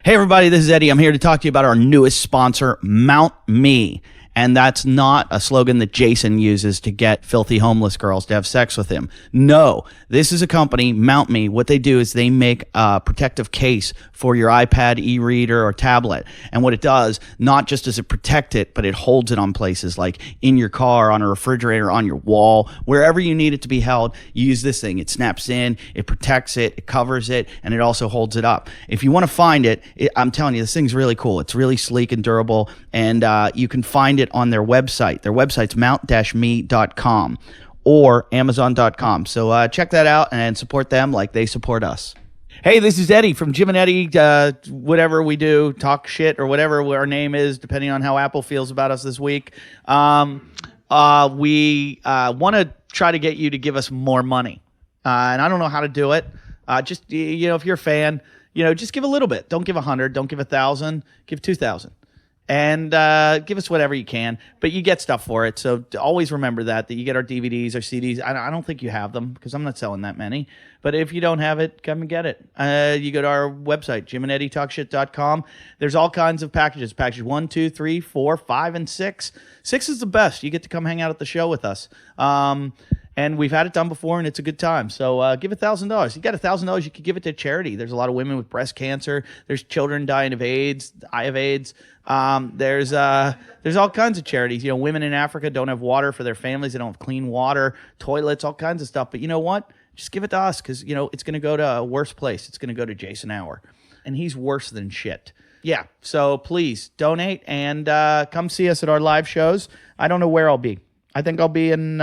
Hey everybody, this is Eddie. I'm here to talk to you about our newest sponsor, Mount Me. And that's not a slogan that Jason uses to get filthy homeless girls to have sex with him. No, this is a company, Mount Me. What they do is they make a protective case for your iPad, e-reader, or tablet. And what it does, not just does it protect it, but it holds it on places like in your car, on a refrigerator, on your wall, wherever you need it to be held. You use this thing. It snaps in, it protects it, it covers it, and it also holds it up. If you want to find it, I'm telling you, this thing's really cool. It's really sleek and durable, and you can find it on their website. Their website's mount-me.com or amazon.com. So check that out and support them like they support us. Hey, this is Eddie from Jim and Eddie, whatever we do, talk shit or whatever our name is, depending on how Apple feels about us this week. We want to try to get you to give us more money. And I don't know how to do it. Just, if you're a fan, just give a little bit. Don't give 100. Don't give 1,000. Give 2,000. And give us whatever you can, but you get stuff for it. So always remember that you get our DVDs or CDs. I don't think you have them because I'm not selling that many. But if you don't have it, come and get it. You go to our website, jimandeddytalkshit.com. There's all kinds of packages. Package 1, 2, 3, 4, 5, and 6. 6 is the best. You get to come hang out at the show with us. And we've had it done before, and it's a good time. So give $1,000. You got $1,000, you could give it to charity. There's a lot of women with breast cancer. There's children dying of AIDS. I have AIDS. There's all kinds of charities. Women in Africa don't have water for their families. They don't have clean water, toilets, all kinds of stuff. But you know what? Just give it to us because, it's going to go to a worse place. It's going to go to Jason Hour. And he's worse than shit. Yeah, so please donate and come see us at our live shows. I don't know where I'll be. I think I'll be in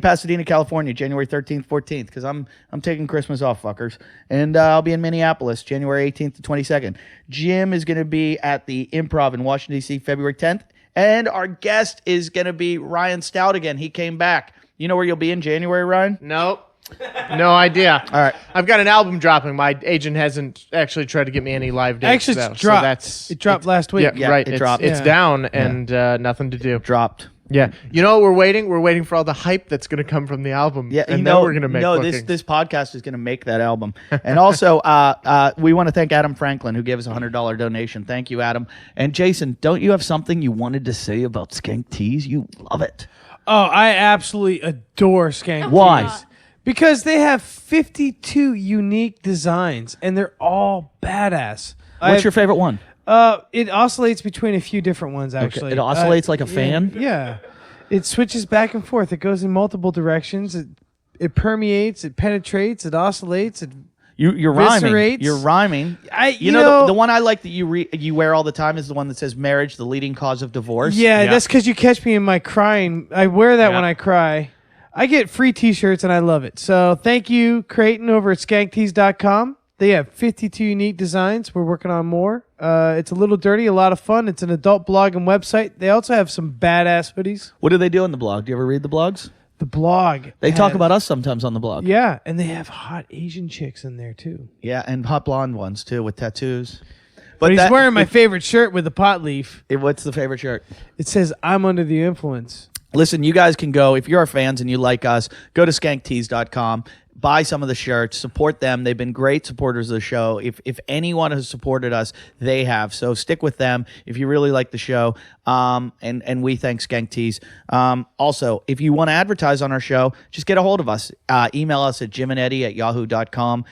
Pasadena, California, January 13th, 14th, because I'm taking Christmas off, fuckers. And I'll be in Minneapolis, January 18th to 22nd. Jim is going to be at the Improv in Washington, D.C., February 10th. And our guest is going to be Ryan Stout again. He came back. You know where you'll be in January, Ryan? Nope. No idea. All right. I've got an album dropping. My agent hasn't actually tried to get me any live dates. Actually, it's dropped. So it dropped last week. Yeah, right. It dropped. It's down and nothing to do. Dropped. Yeah. You know what we're waiting? We're waiting for all the hype that's going to come from the album. Yeah, and then we're going to make bookings. this podcast is going to make that album. And also, we want to thank Adam Franklin, who gave us a $100 donation. Thank you, Adam. And Jason, don't you have something you wanted to say about Skank Tees? You love it. Oh, I absolutely adore Skank Why? Tees. Because they have 52 unique designs, and they're all badass. What's your favorite one? It oscillates between a few different ones, actually. Okay. It oscillates like a fan? Yeah. It switches back and forth. It goes in multiple directions. It permeates. It penetrates. It oscillates. You're rhyming. Viscerates. You're rhyming. You know the one I like that you wear all the time is the one that says "Marriage, the leading cause of divorce." Yeah, that's because you catch me in my crying. I wear that when I cry. I get free T-shirts and I love it. So thank you, Creighton, over at skanktees.com. They have 52 unique designs. We're working on more. It's a little dirty, a lot of fun. It's an adult blog and website. They also have some badass hoodies. What do they do on the blog? Do you ever read the blogs? The blog. They talk about us sometimes on the blog. Yeah, and they have hot Asian chicks in there too. Yeah, and hot blonde ones too with tattoos. But he's wearing my favorite shirt with the pot leaf. What's the favorite shirt? It says, "I'm under the influence." Listen, you guys can go, if you're our fans and you like us, go to skanktees.com, buy some of the shirts, support them. They've been great supporters of the show. If anyone has supported us, they have. So stick with them if you really like the show. And we thank Skank Tees. Also, if you want to advertise on our show, just get a hold of us. Email us at jimandeddy@yahoo.com.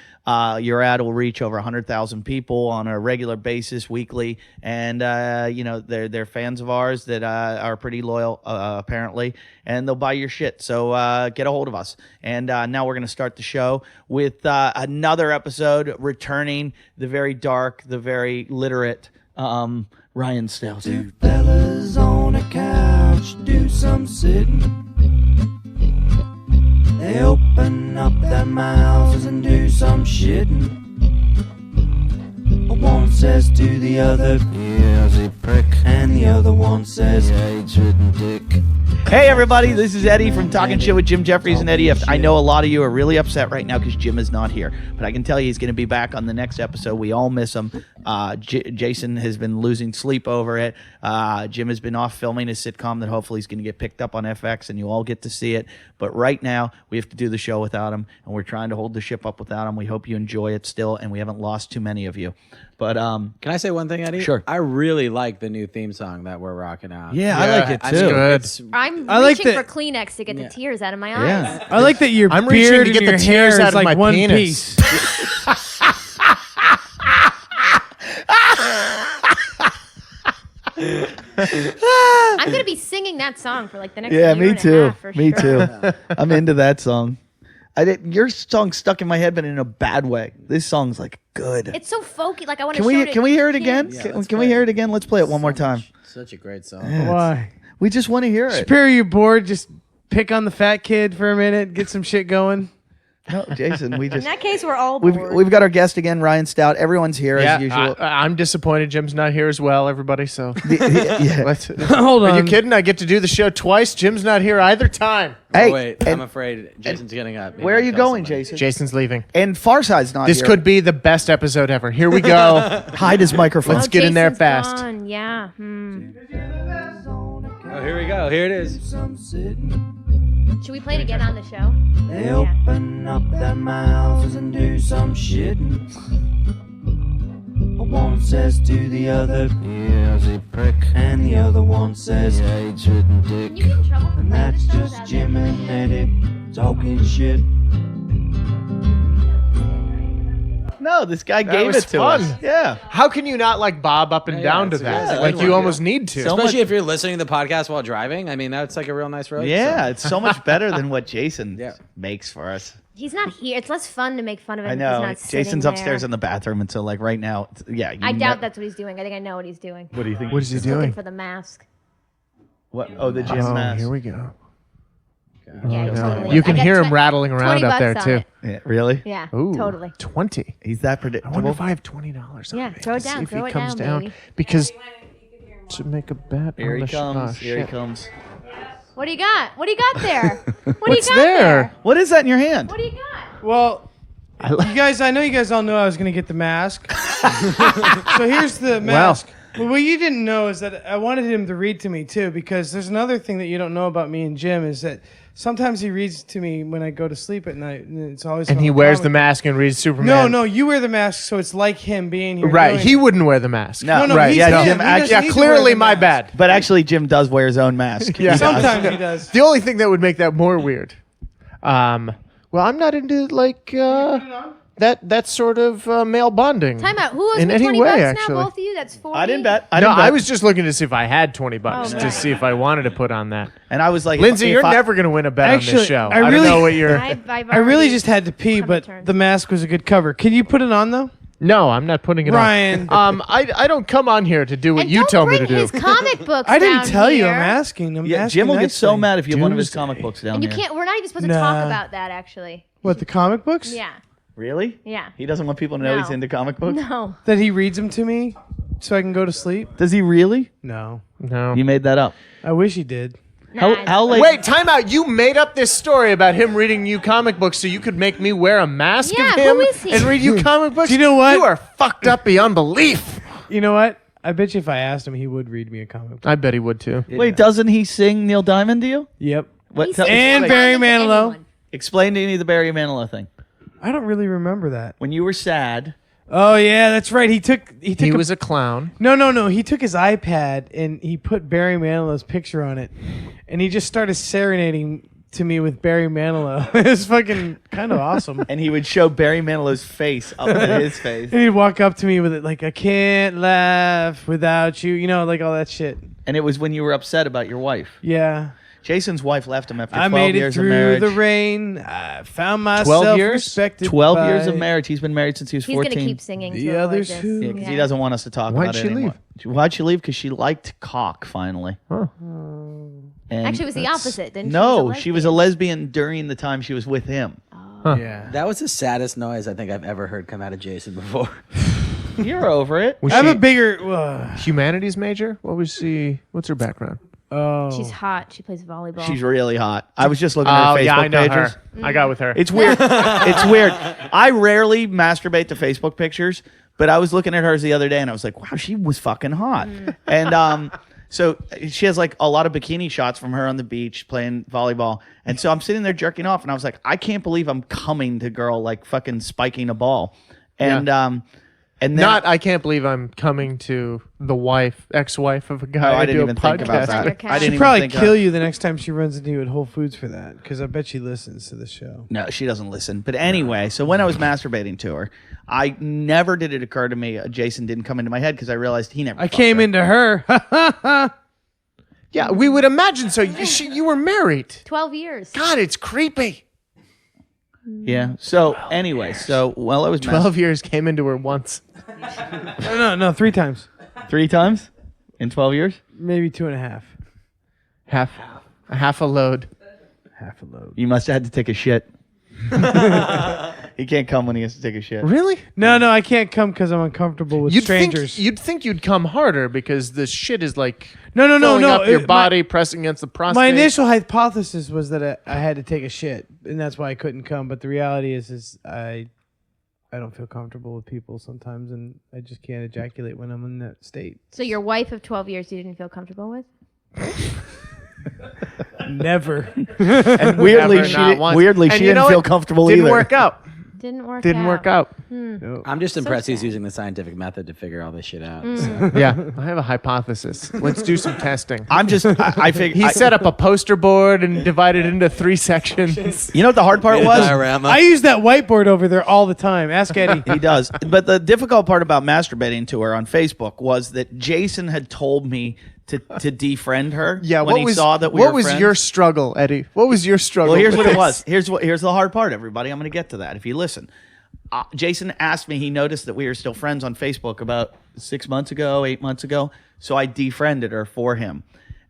Your ad will reach over 100,000 people on a regular basis, weekly. And, they're fans of ours that are pretty loyal, apparently. And they'll buy your shit. So get a hold of us. And now we're going to start the show with another episode returning the very dark, the very literate Ryan Stout. Two fellas on a couch do some sitting. They open up their mouths and do some shitting. One says to the other, "Here's a prick," and the other one says, "Yeah, he's ridden dick." Hey, everybody, this is Eddie from Talking Shit with Jim Jeffries and Eddie. I know a lot of you are really upset right now because Jim is not here, but I can tell you he's going to be back on the next episode. We all miss him. Jason has been losing sleep over it. Jim has been off filming his sitcom that hopefully is going to get picked up on FX, and you all get to see it. But right now, we have to do the show without him, and we're trying to hold the ship up without him. We hope you enjoy it still, and we haven't lost too many of you. But can I say one thing, Eddie? Sure. I really like the new theme song that we're rocking out. yeah, I like it I too. mean, good. it's- I'm like reaching that- for Kleenex to get the Yeah. tears out of my eyes. Yeah. I like that your I'm reaching beard to get and the your tears hair out is of like my one penis. piece. I'm gonna be singing that song for like the next Yeah, year me and a too. half for Me sure. too. I'm into that song. Your song's stuck in my head, but in a bad way. This song's like good. It's so folky. Like I want to. Can we hear it again? kids. Yeah, let's Can we play hear it. it again? Let's play it one more time. Such a great song. Why? We just want to hear it. Superior, you bored? Just pick on the fat kid for a minute, get some shit going. No, Jason, we In just that case, we're all bored. we've got our guest again, Ryan Stout. Everyone's here as usual. I'm disappointed Jim's not here as well, everybody. So Yeah. let's, Hold on. are you kidding? I get to do the show twice. Jim's not here either time. Hey, Oh, wait, and I'm afraid Jason's getting up. He where are might you tell going, somebody. Jason? Jason's leaving. And Farside's not This here. could be the best episode ever. Here we go. Hide his microphone. Let's get in there Jason's fast. gone. Yeah. Oh, here we go. Here it is. Some sitting. Should we play it again on the show? They Yeah. open up their mouths and do some shitting. One says to the other, "Here's a prick," and the other one says, "Hatred and dick." Can you get in trouble for And playing that's the show just without Jim that? and Eddie talking shit. No, this guy That gave was it to fun. us. Yeah. How can you not like bob up and Yeah, down to it's a that? good- Like good you one, almost yeah. need to. So Especially much- if you're listening to the podcast while driving. I mean, that's like a real nice road. Yeah, so- it's so much better than what Jason Yeah. makes for us. He's not here. It's less fun to make fun of him. I if know. He's not sitting Jason's upstairs there. in the bathroom, and so like right now, yeah. I doubt that's what he's doing. I think I know what he's doing. What do you think? What is he He's looking doing? for the mask. What? Oh, the gym Oh, mask. here we go. Yeah, no. totally. You can I got hear him 20 rattling around up there, $20 on too. it. Yeah, really? Yeah, Ooh, totally. 20. He's that I wonder predictable. if I have $20 on Yeah, me. throw it See down, if throw he it comes down, down. baby. Because to make a bet Here on he the comes. Here he shit. comes. What do you got? What do you got there? What What's do you got there? What is that in your hand? What do you got? Well, you guys, I know you guys all know I was going to get the mask. So here's the mask. Well, what you didn't know is that I wanted him to read to me too, because there's another thing that you don't know about me and Jim is that sometimes he reads to me when I go to sleep at night, and it's always And from he a wears comic the book. mask and reads Superman. No, you wear the mask, so it's like him being here. Right, doing he it. wouldn't wear the mask. No, No, right. he's Yeah, him. Jim He actually- doesn't Yeah, need to wear clearly the my mask. bad. But actually, Jim does wear his own mask. Yeah. Sometimes he does. The only thing that would make that more weird. Well, I'm not into like that sort of male bonding. Time out. Who owes in me any 20 way, bucks actually. now? Both of you? That's 40. I didn't bet. No, I was just looking to see if I had $20 Oh, to right. see if I wanted to put on that. And I was like, Lindsay, if you're I- never going to win a bet on Actually, this show. I don't really- know what you're. I've I really already just had to pee, come to but terms. the mask was a good cover. Can you put it on though? No, I'm not putting it Ryan. on. I don't come on here to do what And you don't tell me to bring do. his comic books I didn't down tell you. here. I'm asking. I'm Yeah, asking Jim will get so nicely. mad if you have one of his Doomsday. comic books down And you here. can't. We're not even supposed to talk Nah. about that, actually. What, the comic books? Yeah. Really? Yeah. He doesn't want people to know No. he's into comic books? No. That he reads them to me so I can go to sleep? Does he really? No. No. You made that up. I wish he did. How late? Wait, time out. You made up this story about him reading you comic books so you could make me wear a mask Yeah, of him who is he? and read you comic books? Do you know what? You are fucked up beyond belief. You know what? I bet you if I asked him, he would read me a comic book. I bet he would too. Wait, doesn't he sing Neil Diamond to you? Yep. What? He's Tell, And explain, Barry Barry Manilow. explain to me the Barry Manilow thing. I don't really remember that. When you were sad, Oh yeah, that's right. He took He was a clown. No. He took his iPad and he put Barry Manilow's picture on it, and he just started serenading to me with Barry Manilow. It was fucking kind of awesome. and he would show Barry Manilow's face up to his face, And he'd walk up to me with it like, I can't laugh without you. You know, like all that shit. and it was when you were upset about your wife. Yeah. Jason's wife left him after I 12 made it years of through marriage. the rain. I found myself 12 years? respected 12 by years of marriage. He's been married since he was He's 14. going to keep singing. The to avoid others this. who- Yeah, because he Yeah. doesn't want us to talk Why'd about it she anymore. Why'd she leave? Because she liked cock, finally. Huh. And Actually, it was the opposite, didn't she? no, she was a lesbian during the time she was with him. Yeah. That was the saddest noise I think I've ever heard come out of Jason before. You're over it. Was I have she a bigger. humanities major? What's her background? Oh. She's hot. She plays volleyball. She's really hot. I was just looking at her Facebook I know pages. her. I got with her. It's weird. It's weird. I rarely masturbate to Facebook pictures, but I was looking at hers the other day and I was like, wow, she was fucking hot. And so she has like a lot of bikini shots from her on the beach playing volleyball. And so I'm sitting there jerking off and I was like, I can't believe I'm coming to girl like fucking spiking a ball. And and then I can't believe I'm coming to the ex-wife of a guy. I didn't do a even think about podcast that. with. She'd I didn't She'd even probably think kill you the next time she runs into you at Whole Foods for that, because I bet she listens to the show. No, she doesn't listen. But anyway, so when I was masturbating to her, I never did it occur to me Jason didn't come into my head because I realized he never. I fucked came her. into her. Yeah, we would imagine so. You were married. 12 years. God, it's creepy. Yeah. So anyway, while I was 12 years came into her once. No, 3 times. 3 times in 12 years. Maybe 2.5. Half a load. Half a load. You must have had to take a shit. He can't come when he has to take a shit. Really? No, I can't come because I'm uncomfortable with strangers. You'd think you'd come harder because the shit is like No, filling up your it- body, pressing against the prostate. My initial hypothesis was that I had to take a shit, and that's why I couldn't come. But the reality is I don't feel comfortable with people sometimes, and I just can't ejaculate when I'm in that state. So your wife of 12 years you didn't feel comfortable with? Never. And weirdly, Never, she not didn't, once. weirdly And she you didn't know feel what? comfortable Didn't either. work out. Didn't work out. I'm just impressed he's sad. using the scientific method to figure all this shit out. Mm. So. Yeah, I have a hypothesis. Let's do some testing. I'm just. I figure. He set up a poster board and divided it into 3 sections. You know what the hard part was? Diorama. I use that whiteboard over there all the time. Ask Eddie. He does. But the difficult part about masturbating to her on Facebook was that Jason had told me to defriend her. Yeah, when he saw that we what were was friends. your struggle, Eddie? What was your struggle? Well, here's with what it this? was. Here's the hard part, everybody. I'm going to get to that if you listen. Jason asked me. He noticed that we were still friends on Facebook about 6 months ago, 8 months ago. So I defriended her for him.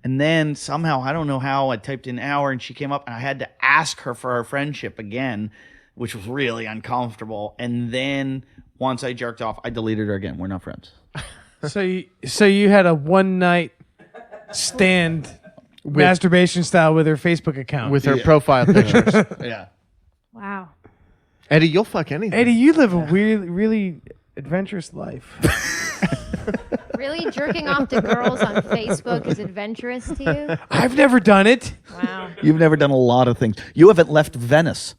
And then somehow, I don't know how, I typed in hour and she came up and I had to ask her for our friendship again, which was really uncomfortable. And then once I jerked off, I deleted her again. We're not friends. So you had a one night stand masturbation style with her Facebook account. With her profile pictures. Yeah. Wow. Eddie, you'll fuck anything. Eddie, you live a really adventurous life. Really? Jerking off to girls on Facebook is adventurous to you? I've never done it. Wow. You've never done a lot of things. You haven't left Venice.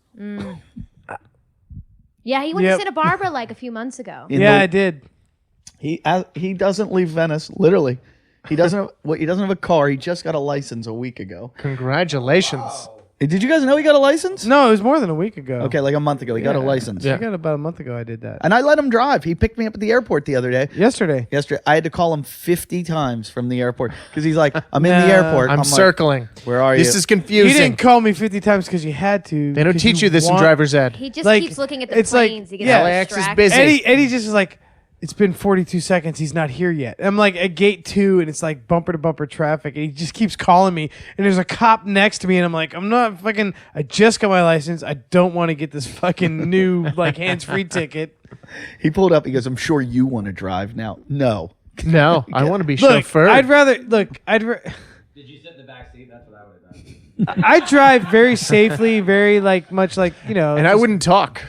Yeah, he went Yep. to Santa Barbara like a few months ago. Yeah, I did. He doesn't leave Venice, literally. He doesn't have a car. He just got a license a week ago. Congratulations. Did you guys know he got a license? No, it was more than a week ago. Okay, like a month ago, he got a license. Yeah. I got about a month ago I did that. And I let him drive. He picked me up at the airport the other day. Yesterday. Yesterday, I had to call him 50 times from the airport because he's like, I'm in the Nah. airport. I'm like, circling. Where are This you? is You confusing. didn't call me 50 times because you had to. They don't 'cause teach you this in want- driver's ed. He just Like, keeps looking at the it's like- planes. He gets yeah, LAX is distracted. busy. Eddie just is like, it's been 42 seconds. He's not here yet. I'm like at gate 2, and it's like bumper to bumper traffic, and he just keeps calling me. And there's a cop next to me, and I'm like, I just got my license. I don't want to get this fucking new like hands-free ticket. He pulled up. He goes, I'm sure you want to drive now. No. No, I want to be Look, chauffeured. Did you sit in the back seat? That's what I would have done. I drive very safely, very much like, and I just- wouldn't talk.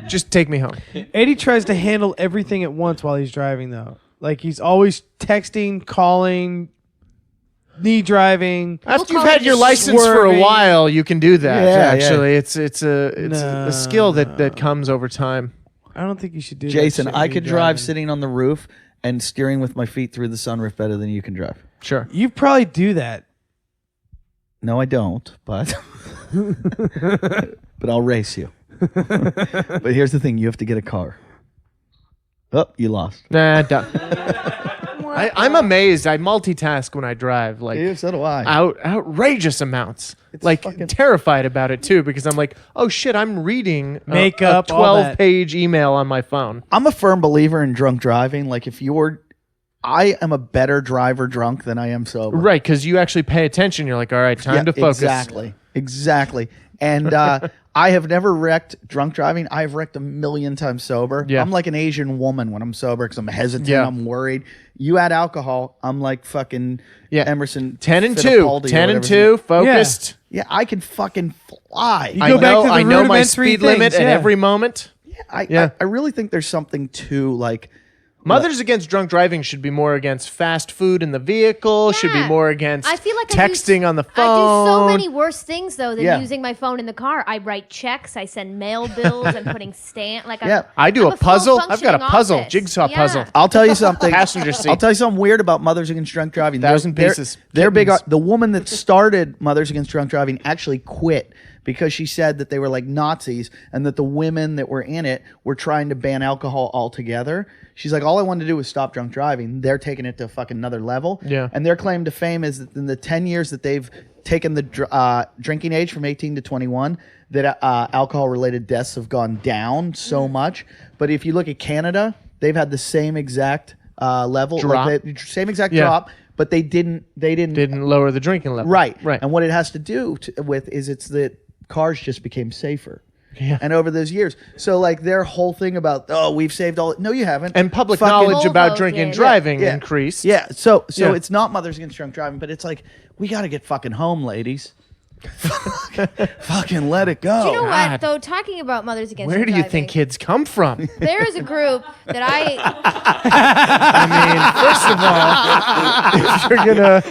Just take me home. Eddie tries to handle everything at once while he's driving, though. Like he's always texting, calling, knee driving. After you've had your license for a swerving. while, you can do that. Yeah, actually, it's a skill that comes over time. I don't think you should do Jason, that shit I when could you're drive driving. sitting on the roof and steering with my feet through the sunroof better than you can drive. Sure. You probably do that. No, I don't, but but I'll race you. But here's the thing, you have to get a car. Oh, you lost. Nah, done. I'm amazed. I multitask when I drive, like So do I. outrageous amounts. It's Like fucking- terrified about it too, because I'm like, oh shit, I'm reading Makeup, a all that. 12-page email on my phone. I'm a firm believer in drunk driving. Like if you're I am a better driver drunk than I am sober. Right, because you actually pay attention. You're like, all right, time to focus. Exactly. And I have never wrecked drunk driving. I've wrecked a million times sober. Yeah. I'm like an Asian woman when I'm sober because I'm hesitant. Yeah. I'm worried. You add alcohol, I'm like fucking Emerson. 10 and 2. Fittipaldi or 10 and whatever. 2, focused. Yeah, I can fucking fly. You go back to the I know my rudimentary speed limit things, at yeah. every moment. I really think there's something to like. Mothers Against Drunk Driving should be more against fast food in the vehicle, should be Yeah. more against I feel like texting on the phone. I do so many worse things though than Yeah. using my phone in the car. I write checks. I send mail bills. I'm putting stamp. Like Yeah. I do I'm a puzzle. I've got a full-functioning puzzle, office. jigsaw Yeah. puzzle. I'll tell you something. Passenger seat. I'll tell you something weird about Mothers Against Drunk Driving. 1,000 pieces. They're big. Kittens. The woman that started Mothers Against Drunk Driving actually quit because she said that they were like Nazis and that the women that were in it were trying to ban alcohol altogether. She's like, all I wanted to do was stop drunk driving. They're taking it to a fucking another level. Yeah. And their claim to fame is that in the 10 years that they've taken the drinking age from 18 to 21, that alcohol-related deaths have gone down so much. But if you look at Canada, they've had the same exact level, Drop. same exact Yeah. drop, but they didn't Didn't lower the drinking level. right. Right. And what it has to do with is it's that cars just became safer. Yeah. And over those years, so like their whole thing about we've saved all. No, you haven't. And public Fucking- knowledge about Volvo drinking and did. driving Yeah. increased. Yeah. So Yeah. it's not Mothers Against Drunk Driving, but it's like we got to get fucking home, ladies. Fucking let it go. Do you know God. what though? Talking about Mothers Against Where do you Driving, think kids come from? there is a group that I First of all, if you're gonna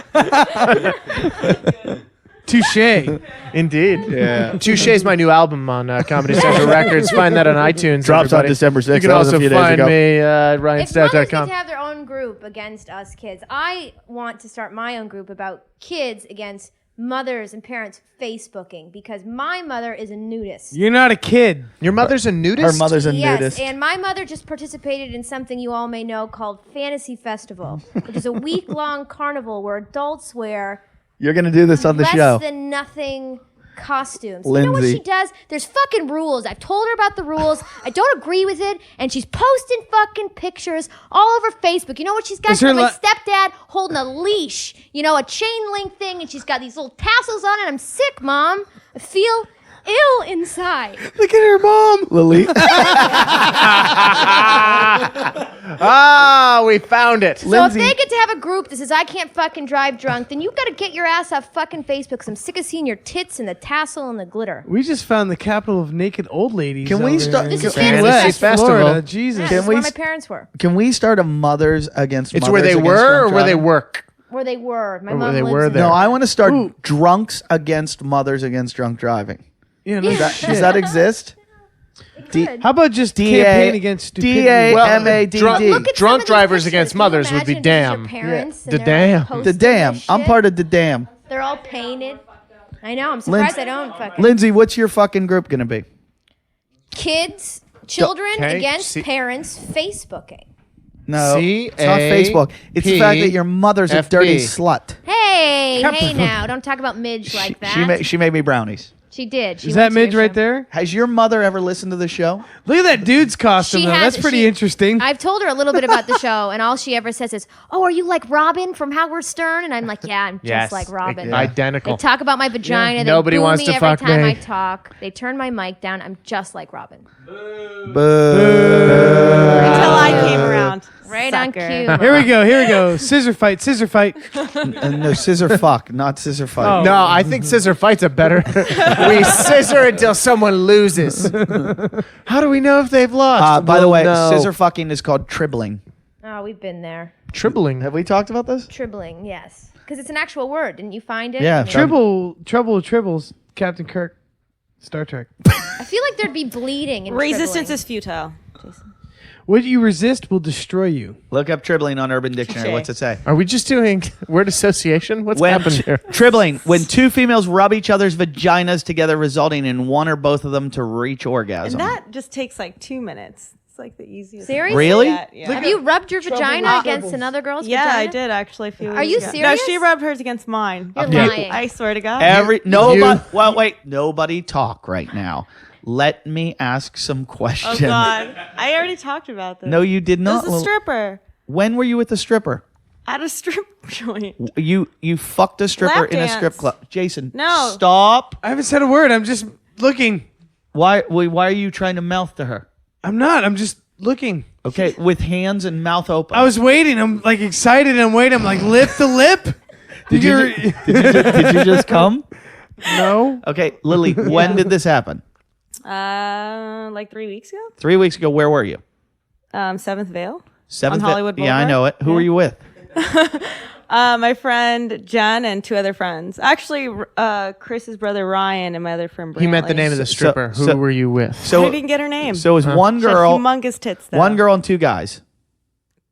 Touche. Indeed. Yeah. Touche is my new album on Comedy Central Records. Find that on iTunes. Drops on everybody. December 6th. You can That was a also few days find ago. me at if mothers get RyanStout.com. to have their own group against us kids, I want to start my own group about kids against mothers and parents Facebooking because my mother is a nudist. You're not a kid. Your mother's a nudist? Her mother's a Yes, nudist. and my mother just participated in something you all may know called Fantasy Festival, which is a week-long carnival where adults wear You're gonna do this on the less show. than nothing costumes. You know what Lindsay. she does? There's fucking rules. I've told her about the rules. I don't agree with it, and she's posting fucking pictures all over Facebook. You know what she's got? Is She's her got my li- stepdad holding a leash, a chain link thing, and she's got these little tassels on it. I'm sick, Mom. I feel ill inside. Look at her mom, Lily. Ah, we found it. So if they get to have a group that says I can't fucking drive drunk, then you got to get your ass off fucking Facebook because I'm sick of seeing your tits and the tassel and the glitter. We just found the capital of naked old ladies. Can we over start- in This is Key Fantasy West, Festival. Florida. Yeah, Jesus. this Can is we where my s- parents were. Can we start a Mothers Against It's Mothers where they Against were Drunk or where they Driving? work? Where they were. My Or mom they lives were there. there. No, I want to start Ooh. Drunks Against Mothers Against Drunk Driving. Yeah, no Yeah. shit. Does that exist? Good. How about just campaign against stupidity? D-A-M-A-D-D. Look at some Drunk of these drivers pictures. against Can you mothers would be imagine if damn. these are parents Yeah. and The they're, like, damn. posting The Damn. this I'm shit? part of the Damn. They're all painted. I know. I'm surprised I don't fucking. Lindsay, what's your fucking group gonna be? Kids, children Okay, against see- parents Facebooking. No, it's not Facebook. It's the fact that your mother's a dirty C-A-P-F-B. slut. Hey now, don't talk about Midge like that. She made me brownies. She did. She Is went that to your Midge right show. there? Has your mother ever listened to the show? Look at that dude's costume, She though. has- That's pretty she- interesting. I've told her a little bit about the show, and all she ever says is, "Oh, are you like Robin from Howard Stern?" And I'm like, "Yeah, I'm Yes. just like Robin." Yeah. Identical. They talk about my vagina. They Nobody boo wants me to every fuck time me. I talk. They turn my mic down. I'm just like Robin. Boo. Until I came around. Right on Sucker. cue. Here we go. Scissor fight. No, scissor fuck, not scissor fight. Oh. No, I think scissor fights are better. We scissor until someone loses. How do we know if they've lost? By the way, no. scissor fucking is called tribbling. Oh, we've been there. Tribbling. Have we talked about this? Tribbling, yes. Because it's an actual word. Didn't you find it? Yeah. I mean, Trouble with tribbles. Captain Kirk. Star Trek. I feel like there'd be bleeding in Resistance tribbling. is futile. Jason. What you resist will destroy you. Look up tribbling on Urban Dictionary. Touché. What's it say? Are we just doing word association? What's When happened here? tribbling, when two females rub each other's vaginas together, resulting in one or both of them to reach orgasm. And that just takes like 2 minutes. It's like the easiest. Seriously? Really? Yeah. Have you rubbed your vagina with against tribbles. another girl's Yeah, vagina? I did actually. A few Are weeks you ago. serious? No, she rubbed hers against mine. You're Yeah. lying. I swear to God. Nobody. Well, wait. Nobody talk right now. Let me ask some Oh questions. God, I already talked about this. No, you did It not. was a stripper. When were you with the stripper? At a strip joint. You fucked a stripper Lap in a strip dance. club. Jason, No. stop. I haven't said a word. I'm just looking. Why are you trying to mouth to her? I'm not. I'm just looking. Okay, with hands and mouth open. I was waiting. I'm like excited. I'm waiting. I'm like lip to lip. Did you just come? No. Okay, Lily, when did this happen? Like 3 weeks ago. 3 weeks ago. Where were you? Seventh Veil. Seventh. On Hollywood Yeah, I Boulevard. know it. Who Yeah. were you with? My friend Jen and 2 other friends. Actually, Chris's brother Ryan and my other friend Brantley. He meant the name of the stripper. Who so- were you with? I So didn't get her name. so it was one She had girl, humongous tits though. one girl and 2 guys.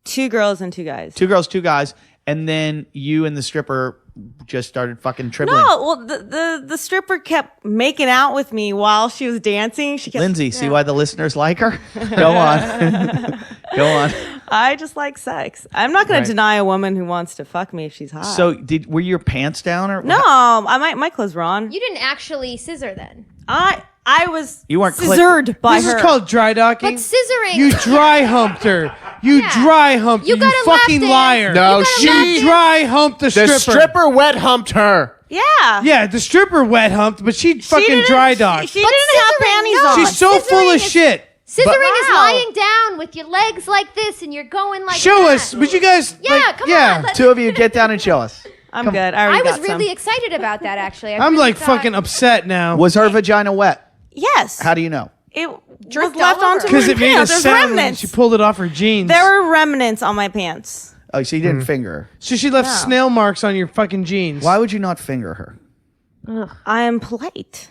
2 girls and 2 guys. 2 girls, 2 guys, and then you and the stripper just started fucking tripling. No, well, the stripper kept making out with me while she was dancing. She kept, Lindsay, see why the listeners like her? Go on. Go on. I just like sex. I'm not going Right. to deny a woman who wants to fuck me if she's hot. So were your pants down or no, my clothes were on. You didn't actually scissor then. I was You weren't scissored by This her. is called dry docking. But scissoring. You dry humped her. You Yeah. dry humped You her. got You a lap fucking dance. liar. No, You got a lap she. dance. Dry humped the The stripper. stripper wet humped her. Yeah. Yeah, the stripper wet humped, but she She fucking didn't- dry docked. She didn't have scissoring, panties no. on. She's so full Scissoring of is- shit. Scissoring is Wow. lying down with your legs like this and you're going like Show that. us. But you guys. Yeah, like, come yeah. on. Let's- 2 of you get down and show us. I'm good. I already I was got some. really excited about that actually. I I'm really like thought- fucking upset now. Was her vagina wet? Yes. How do you know? It was Dripped left all over. onto Because my it made a pants. There's sound when remnants. she pulled it off her jeans. There were remnants on my pants. Oh, so you didn't finger her. So she left No. snail marks on your fucking jeans. Why would you not finger her? I am polite.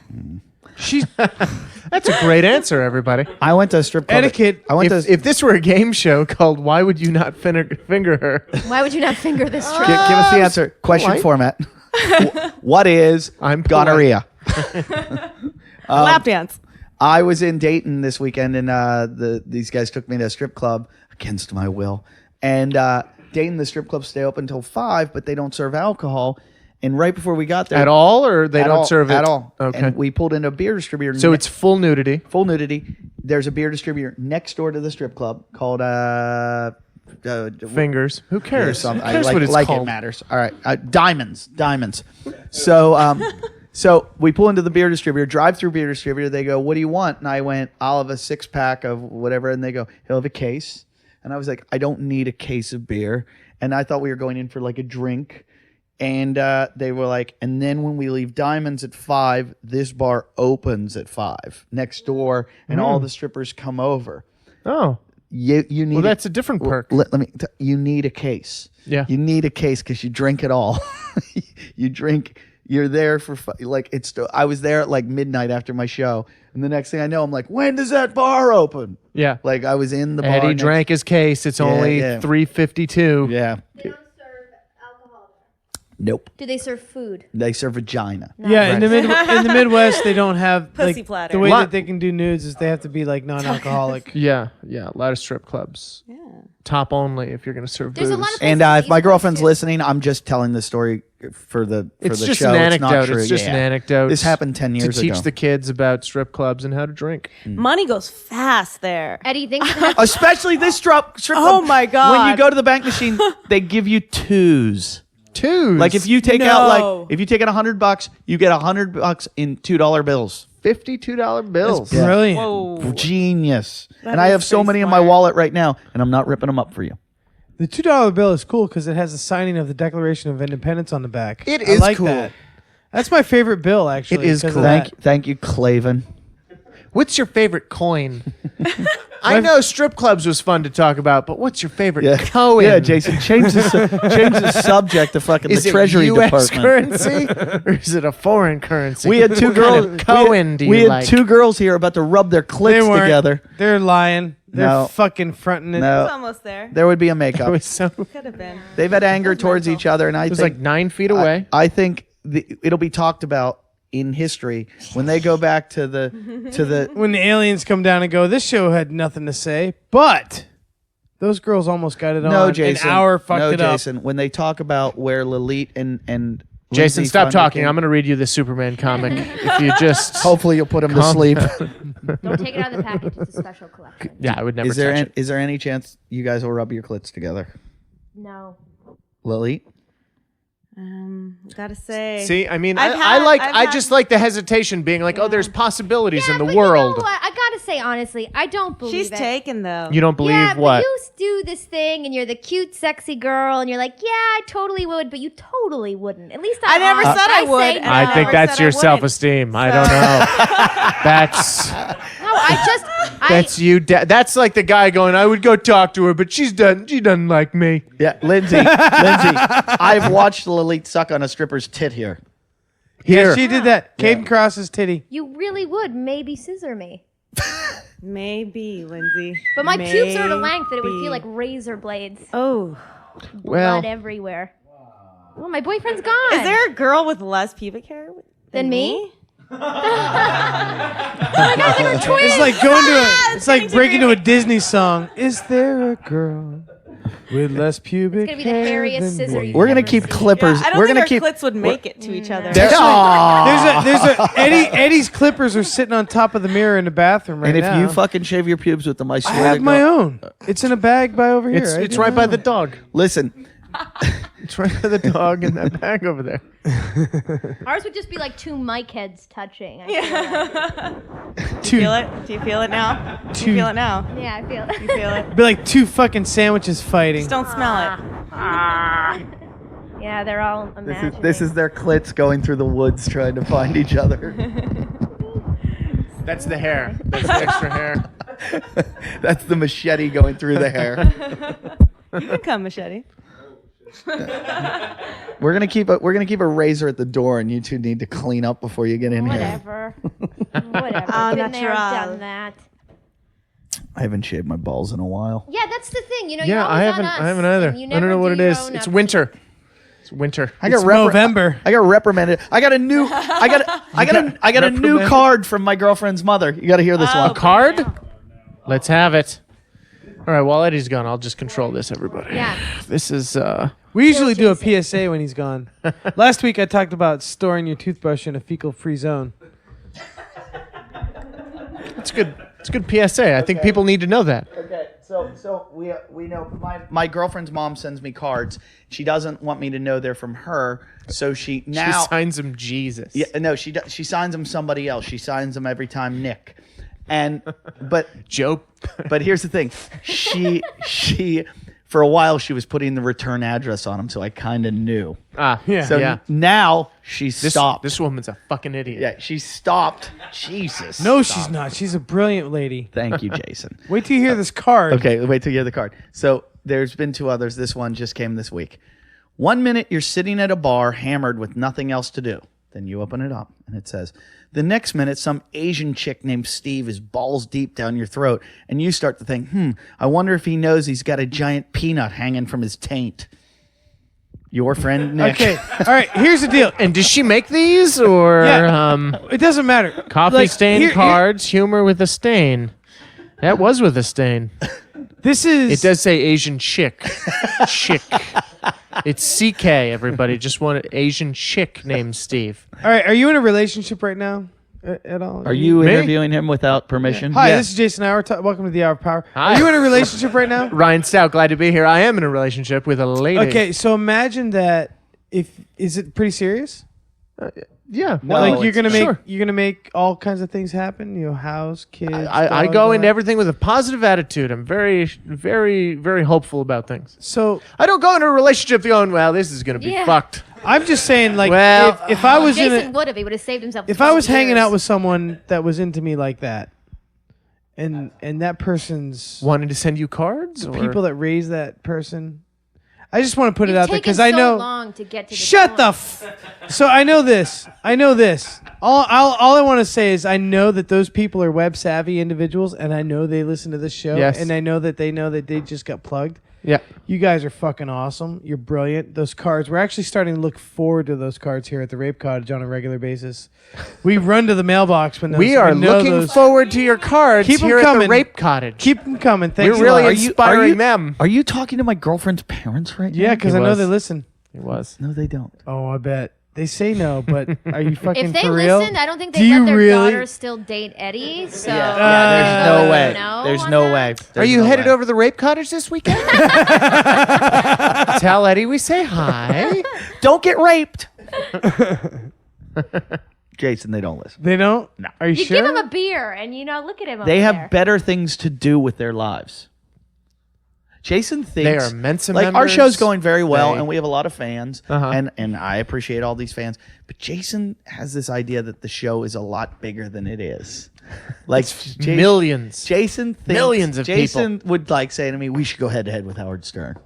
She's That's a great answer, everybody. I went to a strip club. Etiquette. I went If, to. if this were a game show called "Why Would You Not Finger Her," Why would you not finger this strip? Give us the answer. Question polite. format. What is I'm polite. gonorrhea? Lap dance. I was in Dayton this weekend, and these guys took me to a strip club against my will. And Dayton, the strip clubs stay open until 5, but they don't serve alcohol. And right before we got there, at all, or they at don't all, serve it at all. Okay. And we pulled into a beer distributor. So it's full nudity. full nudity. There's a beer distributor next door to the strip club called Fingers. Who or cares? something. Who cares I what it's like called? it matters. All right, diamonds. So, so we pull into the beer distributor, drive-through beer distributor. They go, "What do you want?" And I went, "I'll have a 6-pack of whatever." And they go, "He'll have a case." And I was like, "I don't need a case of beer." And I thought we were going in for like a drink. And they were like, and then when we leave Diamonds at 5, this bar opens at 5 next door, and all the strippers come over. Oh, You need. well, that's a different perk. Let me. You need a case. Yeah. You need a case because you drink it all. You drink. You're there for like it's. I was there at like midnight after my show, and the next thing I know, I'm like, when does that bar open? Yeah. Like I was in the bar. Eddie next- drank his case. It's only yeah. 3:52. Yeah. They don't serve alcohol. Nope. Do they serve food? They serve vagina. Yeah, in the in the Midwest they don't have Pussy like platter. the way Lot- that they can do nudes is they have to be like non-alcoholic. Yeah, a lot of strip clubs. Yeah. Top only if you're going to serve There's booze. a lot of And places if my East Coast girlfriend's too. listening, I'm just telling the story for the It's the just show. an It's not anecdote. true. It's just Yeah. an anecdote. This happened 10 years to teach ago. the kids about strip clubs and how to drink. Money goes fast there. Eddie, things are gonna Especially this strip club. Oh my God. When you go to the bank machine, they give you twos. Twos. Like if you take out No. if you take out $100, you get $100 in $2 bills. $52 bills. Yeah. Brilliant. Whoa. Genius. That And I is have so pretty many in my smart. wallet right now, and I'm not ripping them up for you. The $2 bill is cool because it has the signing of the Declaration of Independence on the back. It I is like cool. that. That's my favorite bill, actually. It is 'cause of cool. that. Thank you, Claven. What's your favorite coin? I know strip clubs was fun to talk about, but what's your favorite coin? Yeah, Jason, change the subject to fucking Is the it Treasury U.S. Department. currency or is it a foreign currency? We had two What girls. kind of Cohen do you we had like? two girls here about to rub their They clits weren't. together. They're lying. They're No. fucking fronting it. It's No, almost there. there would be a It makeup. was so. Could have been. They've had anger towards each other, and I It was think like 9 feet away. I think it'll be talked about in history when they go back to the When the aliens come down and go, this show had nothing to say, but those girls almost got it on. no Jason An hour fucked no it up. Jason when they talk about where Lilit and Jason, Lindsay stop Fonda talking. came- I'm going to read you the Superman comic. If you just. hopefully you'll put him to Calm sleep. Don't take it out of the package. It's a special collection. Yeah, I would never Is there touch it. is there any chance you guys will rub your clits together? No. Lily? Gotta say. See, I mean, I've I had- just like the hesitation, being like, oh, there's possibilities in the but world. You know what? I gotta say honestly, I don't believe She's it. taken though. You don't believe yeah, what? but you do this thing, and you're the cute, sexy girl, and you're like, yeah, I totally would, but you totally wouldn't. At least I never said I would. say no. I think never that's said your I wouldn't. self-esteem. I don't know. That's No, that's you. That's like the guy going, I would go talk to her, but she doesn't like me. Yeah, Lindsay. I've watched Lily suck on a stripper's tit here. Here. She did that. Caden Cross's titty. You really would maybe scissor me. Maybe, Lindsay. But my pubes are at a length that it would Maybe. feel like razor blades. Oh. Blood everywhere. Well, my boyfriend's gone. Is there a girl with less pubic hair Than me? It's like going to it's like breaking to a Disney song. Is there a girl with less pubic It's gonna be the hair hairiest than scissor me? you've We're gonna ever keep seen. clippers. I don't We're think gonna our keep. clits would make it to each other. There's a Eddie's clippers are sitting on top of the mirror in the bathroom right And if now. you fucking shave your pubes with them, I I swear have to my God. own. It's in a bag by over here. It's right by the dog. Listen, It's right by the dog in that bag over there. Ours would just be like two mic heads touching. I feel like. Do you feel it? Do you feel it now? Do you feel it now? Yeah, I feel it. You feel it? Be like two fucking sandwiches fighting. Just don't smell it. Yeah, they're all imaginary. this is their clits going through the woods trying to find each other. That's the hair. That's the extra hair. That's the machete going through the hair. You can come, Machete. We're gonna keep a razor at the door, and you two need to clean up before you get in here. Whatever. Whatever. Au Been there, natural. done that. I haven't shaved my balls in a while. Yeah, that's the thing. You know, Yeah, you're I always haven't. on us, I haven't either. and you I don't never know what do it your is. own It's upkeep. winter. It's winter. I got It's November. I got reprimanded. I got a new new card from my girlfriend's mother. You got to hear this one. Card? Let's have it. All right, while Eddie's gone, I'll just control this, everybody. Yeah. This is We usually do a PSA when he's gone. Last week I talked about storing your toothbrush in a fecal-free zone. it's good. It's a good PSA. I think people need to know that. Okay, so we know my girlfriend's mom sends me cards. She doesn't want me to know they're from her, so she now She signs him Jesus. yeah no she signs them somebody else. She signs them every time Nick, and but Joe. but here's the thing, she for a while she was putting the return address on them, so I kind of knew. Yeah. So now she's stopped. This woman's a fucking idiot. Yeah, she stopped. Jesus. No, stop. she's not. She's a brilliant lady. Thank you, Jason. Wait till you hear this card. Okay, wait till you hear the card. So there's been two others. This one just came this week. 1 minute you're sitting at a bar hammered with nothing else to do. Then you open it up and it says, the next minute some Asian chick named Steve is balls deep down your throat and you start to think, I wonder if he knows he's got a giant peanut hanging from his taint. Your friend Nick. Okay. All right. Here's the deal. And does she make these or Yeah. It doesn't matter. coffee Like, stain cards, humor with a stain? That was with a stain. This is. It does say Asian chick. Chick. It's CK, everybody. Just want an Asian chick named Steve. All right. Are you in a relationship right now? At all? Are you Me? interviewing him without permission? Hi, Yeah. this is Jason Hour. Welcome to the Hour of Power. Hi. Are you in a relationship right now? Ryan Stout, glad to be here. I am in a relationship with a lady. Okay, so imagine that. Is it pretty serious? Yeah. No, Like it's- you're gonna make all kinds of things happen. You know, house, kids. I dogs, go all into that. everything with a positive attitude. I'm very, very, very hopeful about things. So I don't go into a relationship going, well, this is going to be Yeah. fucked. I'm just saying, like, Well, if I was in Jason a, would have. He would have saved himself. if I was 12 hanging years. out with someone that was into me like that, and that person's Wanting to send you cards? the or- people that raise that person, I just want to put it You've out there taken because I so know. long to get to this Shut point. the. So I know this. I know this. All I want to say is I know that those people are web savvy individuals, and I know they listen to this show, Yes. and I know that they just got plugged. Yeah. You guys are fucking awesome. You're brilliant. Those cards, we're actually starting to look forward to those cards here at the Rape Cottage on a regular basis. We run to the mailbox when those, We are know looking those- forward to your cards Keep 'em here at the coming. Rape Cottage. Keep them coming. Thanks We're a really lot. inspiring them. Are you talking to my girlfriend's parents right now? Yeah, because He I know was. they listen. It was. No, they don't. Oh, I bet. They say no, but are you fucking If they for real? listened, I don't think Do they you let their really? daughter still date Eddie. So There's no way. No There's on no that? way. Are There's you no headed way. over to the Rape Cottage this weekend? tell Eddie we say hi. Don't get raped. Jason, they don't listen. They don't? No. Are you, You sure? give him a beer, and look at him. They over have there. better things to do with their lives. Jason thinks They are Mensa like our members. show's going very well, They- and we have a lot of fans, Uh-huh. and I appreciate all these fans. But Jason has this idea that the show is a lot bigger than it is. Like Millions. Jason thinks, Millions of Jason would like say to me, "We should go head to head with Howard Stern."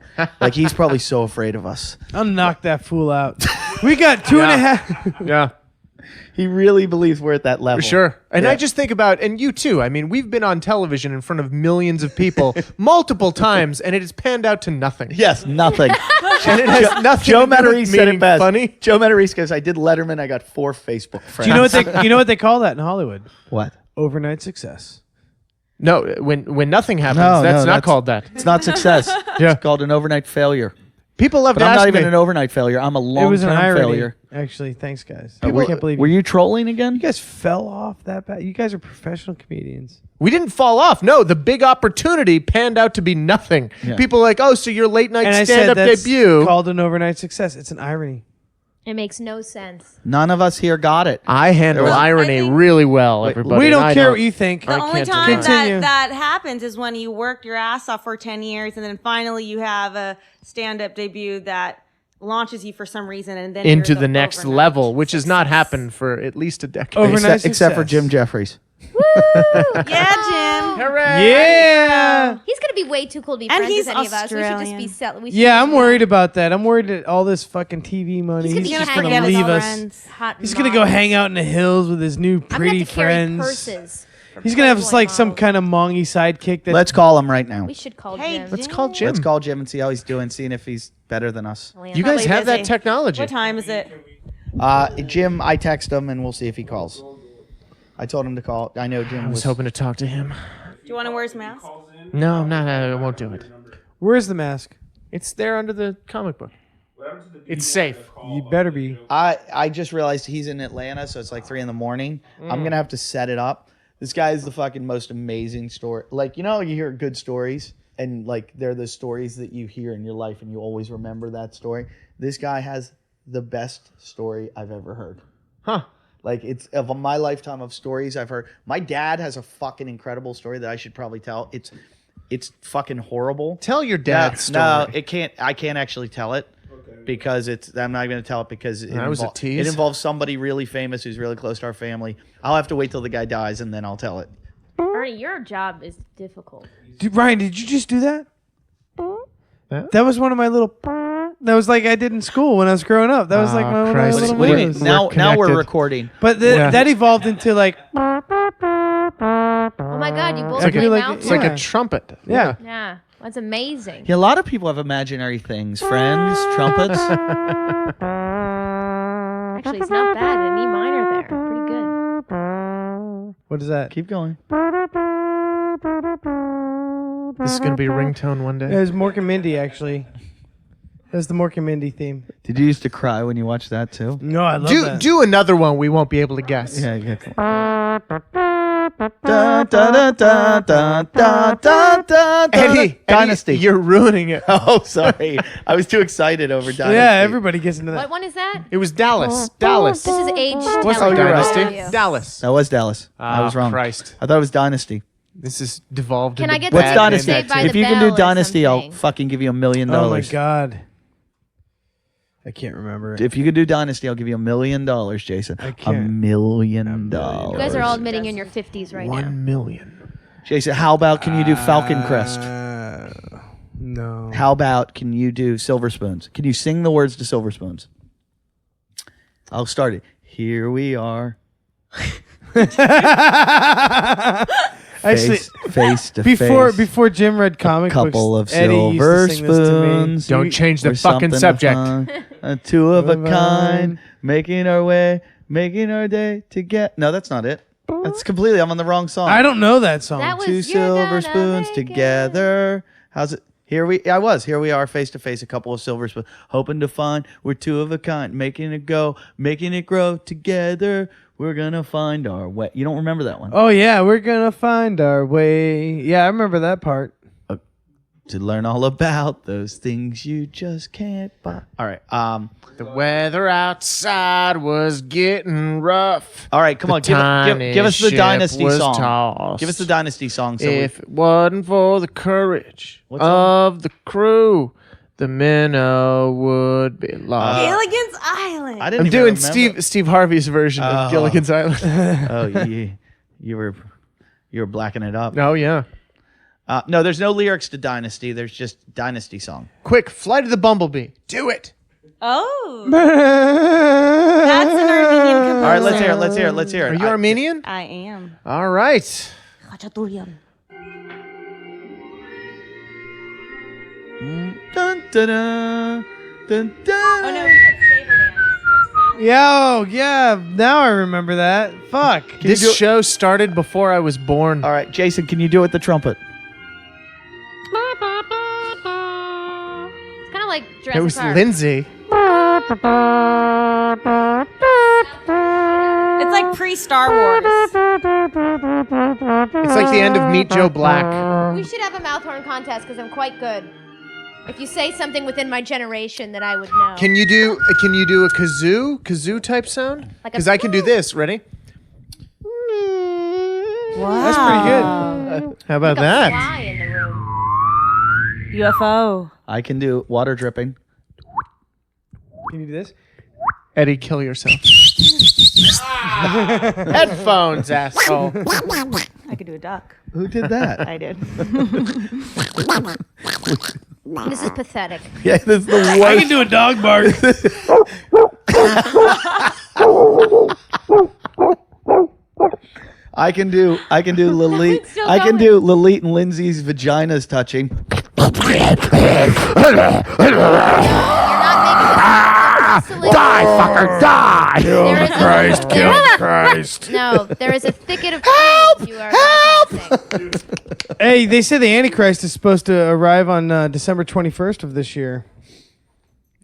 Like he's probably so afraid of us. I'll knock that fool out. We got 2.5. Yeah. He really believes we're at that level. Sure. And Yeah. I just think about, and you too, I mean, we've been on television in front of millions of people multiple times, and it has panned out to nothing. Yes, nothing. And it has nothing Joe to do with Matarese said meaning it best. funny. Joe Matarese goes, "I did Letterman. I got 4 Facebook friends." Do you know what they call that in Hollywood? what? Overnight success. No, when nothing happens, No, that's no, not called that. It's not success. Yeah. It's called an overnight failure. People love But to I'm ask not even me. an overnight failure. I'm a It was an long-term irony. failure. Actually, thanks, guys. Were, I can't believe were you trolling again? you guys fell off that bad. You guys are professional comedians. We didn't fall off. No, the big opportunity panned out to be nothing. Yeah. People are like, oh, so your late night And I stand said up that's debut. called an overnight success. It's an irony. It makes no sense. None of us here got it. I handle Well, I irony think- really well, everybody. We and don't I care what you think. The I only can't time deny it. Continue. that happens is when you worked your ass off for 10 years and then finally you have a stand-up debut that launches you for some reason and then into you're the next overnight level, which has not success. happened for at least a decade. Overnight Except for success. Jim Jeffries. Yeah, Jim. Yeah. He's gonna be way too cool to be And friends he's with any of us. We should just Australian. be selling. Yeah, I'm worried about that. I'm worried that all this fucking TV money, He's gonna he's be just hanging going to out with leave all us. friends. Hot He's going to go hang out in the hills with his new I'm gonna pretty have to carry friends. purses. for He's going to have Playboy like some models. kind of mongy sidekick. That Let's call him right now. We should call Hey, Jim. Let's call Jim. Let's call Jim and see how he's doing, seeing if he's better than us. You guys Probably have that busy. technology. What time is it? Jim, I text him and we'll see if he calls. I told him to call. I know Jim I was hoping to talk to him. Do you want to wear his mask? No, I'm not. I won't do it. Where's the mask? It's there under the comic book. It's safe. You better be. I just realized he's in Atlanta, so it's like 3 a.m. I'm gonna have to set it up. This guy is the fucking most amazing story. Like, you know, you hear good stories, and like they're the stories that you hear in your life, and you always remember that story. This guy has the best story I've ever heard. Huh. Like, it's of my lifetime of stories I've heard. My dad has a fucking incredible story that I should probably tell. It's fucking horrible. Tell your dad's story. No, it can't. I can't actually tell it because I'm not going to tell it because That was a tease? it involves somebody really famous who's really close to our family. I'll have to wait till the guy dies and then I'll tell it. Ernie, your job is difficult. Ryan, did you just do that? Huh? That was one of my little. That was like I did in school when I was growing up. That was like Ah, one of my Christ. little What do you mean? moves. Now we're connected. recording. But Yeah. that evolved into like. Oh my God, you both Like play a- mouth It's like Yeah. a trumpet. Yeah. Yeah, that's amazing. Yeah, a lot of people have imaginary things. Friends, trumpets. Actually, it's not bad. An E minor there, pretty good. What is that? Keep going. This is going to be a ringtone one day. It was Mork and Mindy, actually. That's the Mork and Mindy theme. Did you used to cry when you watched that too? No, I love Do that. do another one we won't be able to guess. Yeah, yeah. Da, da, da, da, da, da, da, da, Eddie, Dynasty. you're ruining it. Oh, sorry. I was too excited over Dynasty. Yeah, everybody gets into that. What one is that? It was Dallas. Dallas. This is age. What's telling the for all dynasty? of you. Dallas. That was Dallas. I Ah, was wrong. Christ. I thought it was Dynasty. This is devolved Can into I get bad What's Bad Dynasty? Saved by name. the If you can Bell do or Dynasty, I'll something. fucking give you $1 million. Oh my god. I can't remember it. If you could do Dynasty, I'll give you $1 million, Jason. I $1 can't. million. You guys are all admitting you're in your 50s right now. 1 million. Jason, how about can you do Falcon Crest? No. How about can you do Silver Spoons? Can you sing the words to Silver Spoons? I'll start it. Here we are. Actually, face to before face. before Jim read comic Couple books, of Eddie used silver to sing this to me. spoons. Don't change the Or fucking something subject. fun. Two of a kind, making our way, making our day to get. No, that's not it. That's completely. I'm on the wrong song. I don't know that song. That was Two You're silver Gonna spoons Make It. together. How's it? Here we are face to face, a couple of silver spoons, hoping to find we're two of a kind, making it go, making it grow together. We're gonna find our way. You don't remember that one? Oh yeah, we're gonna find our way. Yeah, I remember that part. to learn all about those things you just can't buy. All right. The weather outside was getting rough. All right. Come on. Give us the ship Dynasty was song. tossed. Give us the Dynasty song. So If it wasn't for the courage of the crew, the minnow would be lost. Gilligan's Island. I didn't. I'm even doing remember. Steve Harvey's version of Gilligan's Island. Oh, you were blacking it up. Oh yeah. No, there's no lyrics to Dynasty. There's just Dynasty song. Quick, Flight of the Bumblebee. Do it. Oh. That's an Armenian composer. All right, let's hear it. Are you Armenian? I am. All right. Khachaturian. Dun, dun, dun, dun, dun. Oh no, we did Saber Dance. Yeah, now I remember that. Fuck. This show started before I was born. All right, Jason, can you do it with the trumpet? It's kind of like Jurassic It was Park. Lindsay. It's like pre-Star Wars. It's like the end of Meet Joe Black. We should have a mouth horn contest because I'm quite good. If you say something within my generation that I would know. Can you do a kazoo type sound? Like a Because I can do this. Ready? That's pretty good. How about like a that? fly in the room. UFO. I can do water dripping. Can you do this? Eddie, kill yourself. Headphones, asshole. I could do a duck. Who did that? I did. This is pathetic. Yeah, this is the I worst. can do a dog bark. I can do Lalit. Still I can going. do Lalit and Lindsay's vaginas touching. You're not making Die! Kill Christ! Kill Christ! No, there is a thicket of trees you are bypassing. Hey, they said the Antichrist is supposed to arrive on December 21st of this year.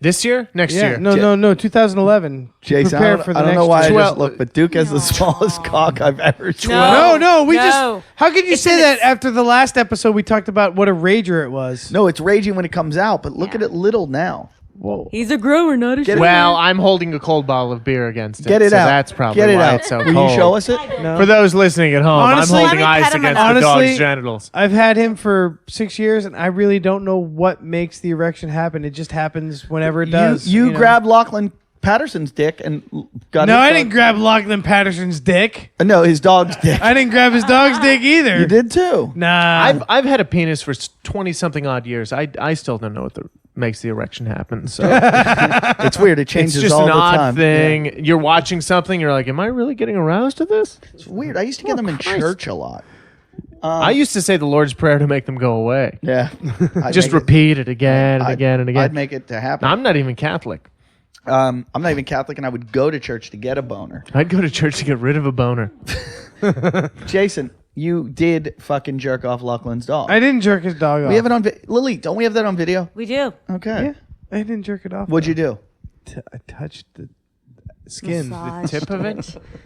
This year? Next year? No, 2011. Jason, Prepare I for don't the know next why I year. just looked, but Duke has the smallest cock I've ever seen. No, we No. just. How could you It's say in that its- after the last episode we talked about what a rager it was? No, it's raging when it comes out, but look at it little now. Whoa. He's a grower, not a Well, I'm holding a cold bottle of beer against it. Get it so out. That's probably Get it why out. it's so Will cold. you show us it? No. For those listening at home, Honestly- I'm holding Let me ice pet him against enough. the Honestly- dog's genitals. I've had him for 6 years, and I really don't know what makes the erection happen. It just happens whenever it does. You know? grabbed Lachlan Patterson's dick and got. No, his I dog- didn't grab Lachlan Patterson's dick. No, his dog's dick. I didn't grab his dog's dick either. You did too. Nah. I've had a penis for 20 something odd years. I still don't know what makes the erection happen. So It's weird. It it's changes just all an the odd time. thing. You're watching something. You're like, am I really getting aroused to this? It's weird. I used to get them in church a lot. I used to say the Lord's Prayer to make them go away. Yeah. I'd Just make it- repeat it again and I'd- again and again. I'd make it to happen. Now, I'm not even Catholic. I'm not even Catholic, and I would go to church to get a boner. I'd go to church to get rid of a boner. Jason, you did fucking jerk off Lachlan's dog. I didn't jerk his dog off. We have it on Lily, don't we have that on video? We do. Okay. Yeah, I didn't jerk it off. What'd you do? I touched the skin Massage. Tip of it.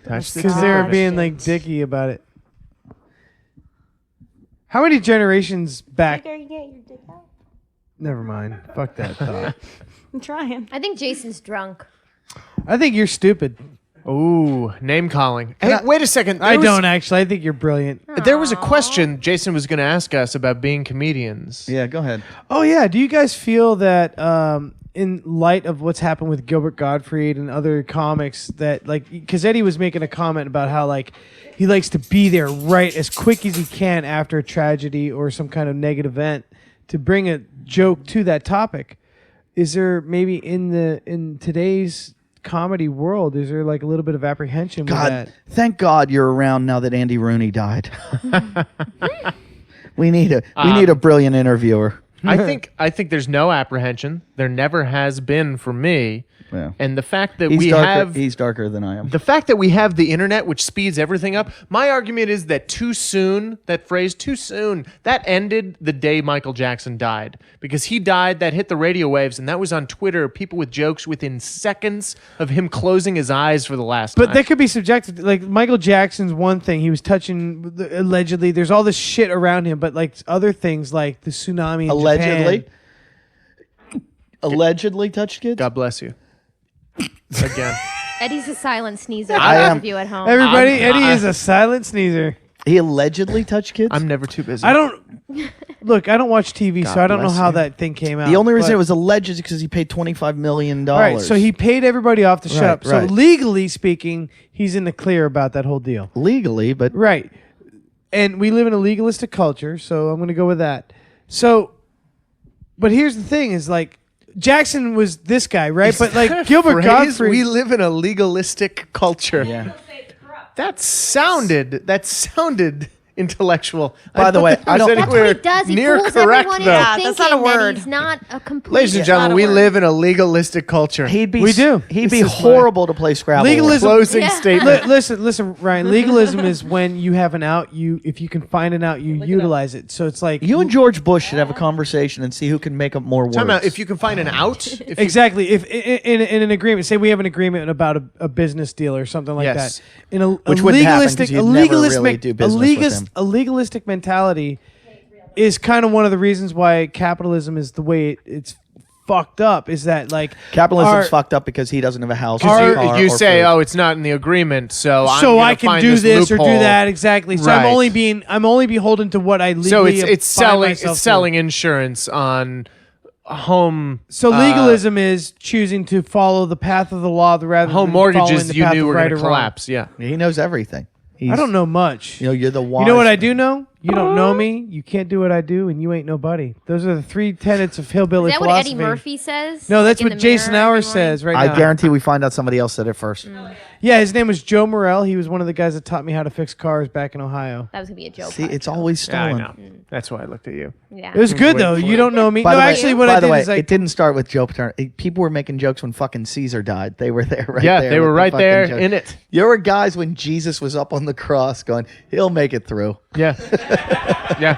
Touch the because tip they were of it. being like dicky about it. How many generations back? There you get your dick out. Never mind. Fuck that thought. I'm trying. I think Jason's drunk. I think you're stupid. Ooh, name calling. Hey, wait a second. I don't actually. I think you're brilliant. There was a question Jason was going to ask us about being comedians. Yeah, go ahead. Oh yeah. Do you guys feel that in light of what's happened with Gilbert Gottfried and other comics that like because Eddie was making a comment about how like he likes to be there right as quick as he can after a tragedy or some kind of negative event to bring a joke to that topic. Is there maybe in today's comedy world, is there like a little bit of apprehension with God, that? thank God you're around now that Andy Rooney died. we need a brilliant interviewer. I think there's no apprehension. There never has been for me. Yeah. And the fact that he's darker than I am. the fact that we have the internet, which speeds everything up. My argument is that too soon, that phrase too soon, that ended the day Michael Jackson died, because he died. That hit the radio waves, and that was on Twitter. People with jokes within seconds of him closing his eyes for the last But time. that could be subjective. Like Michael Jackson's one thing, he was touching allegedly. There's all this shit around him, but like other things like the tsunami in Allegedly? Japan. Allegedly touched kids? God bless you. Again. Eddie's a silent sneezer. I For those am- of you at home. Everybody, Eddie is a silent sneezer. He allegedly touched kids? I'm never too busy. I don't look. I don't watch TV, so I don't know bless how you. that thing came out. the only reason but- it was alleged is because he paid $25 million. all right. So he paid everybody off to shut Right, up. So right. legally speaking, he's in the clear about that whole deal. legally, but Right. And we live in a legalistic culture, so I'm going to go with that. So, but here's the thing: is like Jackson was this guy, right? But like Gilbert Phrase, Gottfried. we live in a legalistic culture. yeah. That sounded intellectual. By the way, I don't- That's what he does. He near fools correct, everyone though. into Yeah, thinking that's not a that word. he's not a complete. Ladies and not gentlemen, a we word. live in a legalistic culture. He'd be We do. He'd be This is horrible to play Scrabble. with. Legalism- Closing Yeah. statement. Listen, Ryan. Legalism is when you have an out. If you can find an out, you utilize it. So it's like You and George Bush should have a conversation and see who can make up more words. Time out. If you can find an out, if you- exactly. If in an agreement, say we have an agreement about a business deal or something like Yes. that. In a Which wouldn't happen 'cause legalistic, you'd a never legalist, really do business with him. a legalistic mentality is kind of one of the reasons why capitalism is the way it's fucked up. Is that like Capitalism's fucked up because he doesn't have a house. Our- or a car you or say, food. "Oh, it's not in the agreement," so so I I'm can find do this or do loophole. that exactly. So Right. I'm only beholden to what I legally. So it's bind selling myself it's to. selling insurance on home. So legalism is choosing to follow the path of the law rather home than mortgages following the you path knew of were right going to or wrong. collapse. Yeah. He knows everything. I don't know much. You know, you're the wise. You know what I do know? You don't know me. You can't do what I do, and you ain't nobody. Those are the three tenets of hillbilly Is that what philosophy. Eddie Murphy says? No, that's Like in what the Jason mirror every Hour says right I now. guarantee we find out somebody else said it first. Yeah, his name was Joe Morell. He was one of the guys that taught me how to fix cars back in Ohio. That was gonna be a joke. See, it's always Yeah, I stolen. know. That's why I looked at you. Yeah. It was good though. You don't know me. By No, the way, actually, what by I the did way, is like it didn't start with Joe Paterno. People were making jokes when fucking Caesar died. They were there, right Yeah, there. they were with the right fucking there joke. in it. There were guys when Jesus was up on the cross going, "He'll make it through." Yeah. Yeah.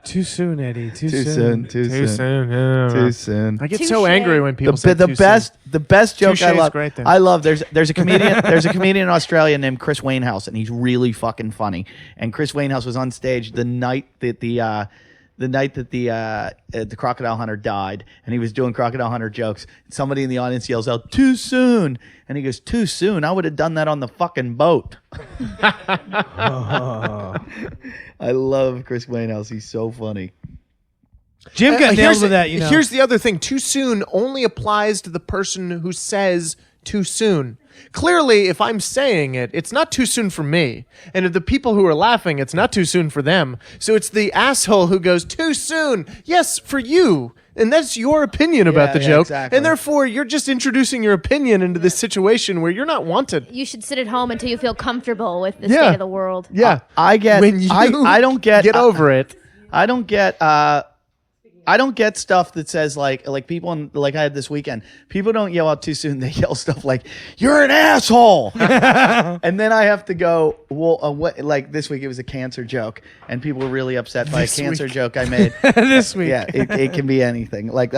too soon, Eddie. Too Too soon. soon. Too soon. Too soon. I get Touche. so angry when people The, say the too best soon. the best joke Touche I is love. great there. I love. There's a comedian in Australia named Chris Wainhouse, and he's really fucking funny. And Chris Wainhouse was on stage the night that the crocodile hunter died, and he was doing crocodile hunter jokes. Somebody in the audience yells out, "Too soon!" And he goes, "Too soon? I would have done that on the fucking boat." I love Chris Wainhouse. He's so funny. Jim got nailed with that. You know. Here's the other thing. Too soon only applies to the person who says too soon. Clearly, if I'm saying it, it's not too soon for me. And if the people who are laughing, it's not too soon for them. So it's the asshole who goes, too soon. Yes, for you. And that's your opinion about the yeah, joke. exactly. And therefore, you're just introducing your opinion into this situation where you're not wanted. You should sit at home until you feel comfortable with the Yeah. state of the world. Yeah. I get. When you I don't get. get over it. I don't get. I don't get stuff that says like people like I had this weekend. People don't yell out too soon. They yell stuff like "You're an asshole," and then I have to go. Well, what? Like this week, it was a cancer joke, and people were really upset by a cancer joke I made. this week. Yeah, it can be anything. Like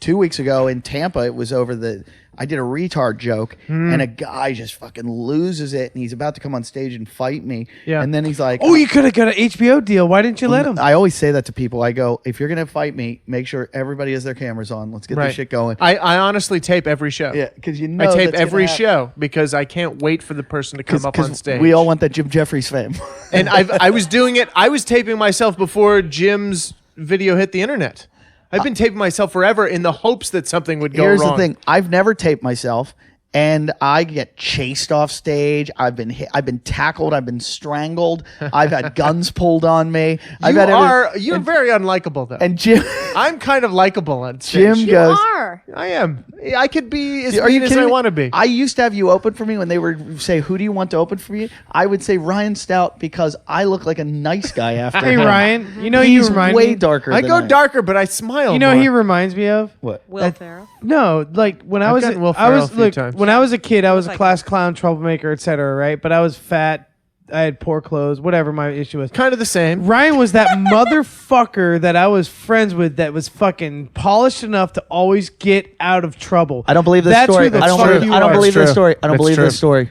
2 weeks ago in Tampa, it was over the. I did a retard joke, and a guy just fucking loses it, and he's about to come on stage and fight me. Yeah. And then he's like, Oh, you could have got an HBO deal. Why didn't you let him? I always say that to people. I go, if you're gonna fight me, make sure everybody has their cameras on. Let's get this shit going. I honestly tape every show. Yeah, because you know I tape that's gonna every happen. show because I can't wait for the person to come up on stage. We all want that Jim Jeffries fame. And I was doing it. I was taping myself before Jim's video hit the internet. I've been taping myself forever in the hopes that something would go Here's wrong. the thing: I've never taped myself, and I get chased off stage. I've been hit, I've been tackled. I've been strangled. I've had guns pulled on me. You're very unlikable though. And Jim, I'm kind of likable on stage. Jim You goes. are. I am. I could be as Are you mean as kidding I me? want to be. I used to have you open for me when they would say, "Who do you want to open for you?" I would say Ryan Stout because I look like a nice guy after Hey him. Ryan, you know He's you remind way me. darker. I than go darker, but I smile. You know more. he reminds me of. What? Will Ferrell. No, like when I I've was gotten Will I Ferrell was a few look times. when I was a kid, I was a like class clown, troublemaker, etc. Right, but I was fat. I had poor clothes. Whatever my issue was. kind of the same. Ryan was that motherfucker that I was friends with that was fucking polished enough to always get out of trouble. I don't believe this That's story. who the I don't fuck believe. you I don't are. believe That's this true. story. I don't That's believe true. this story.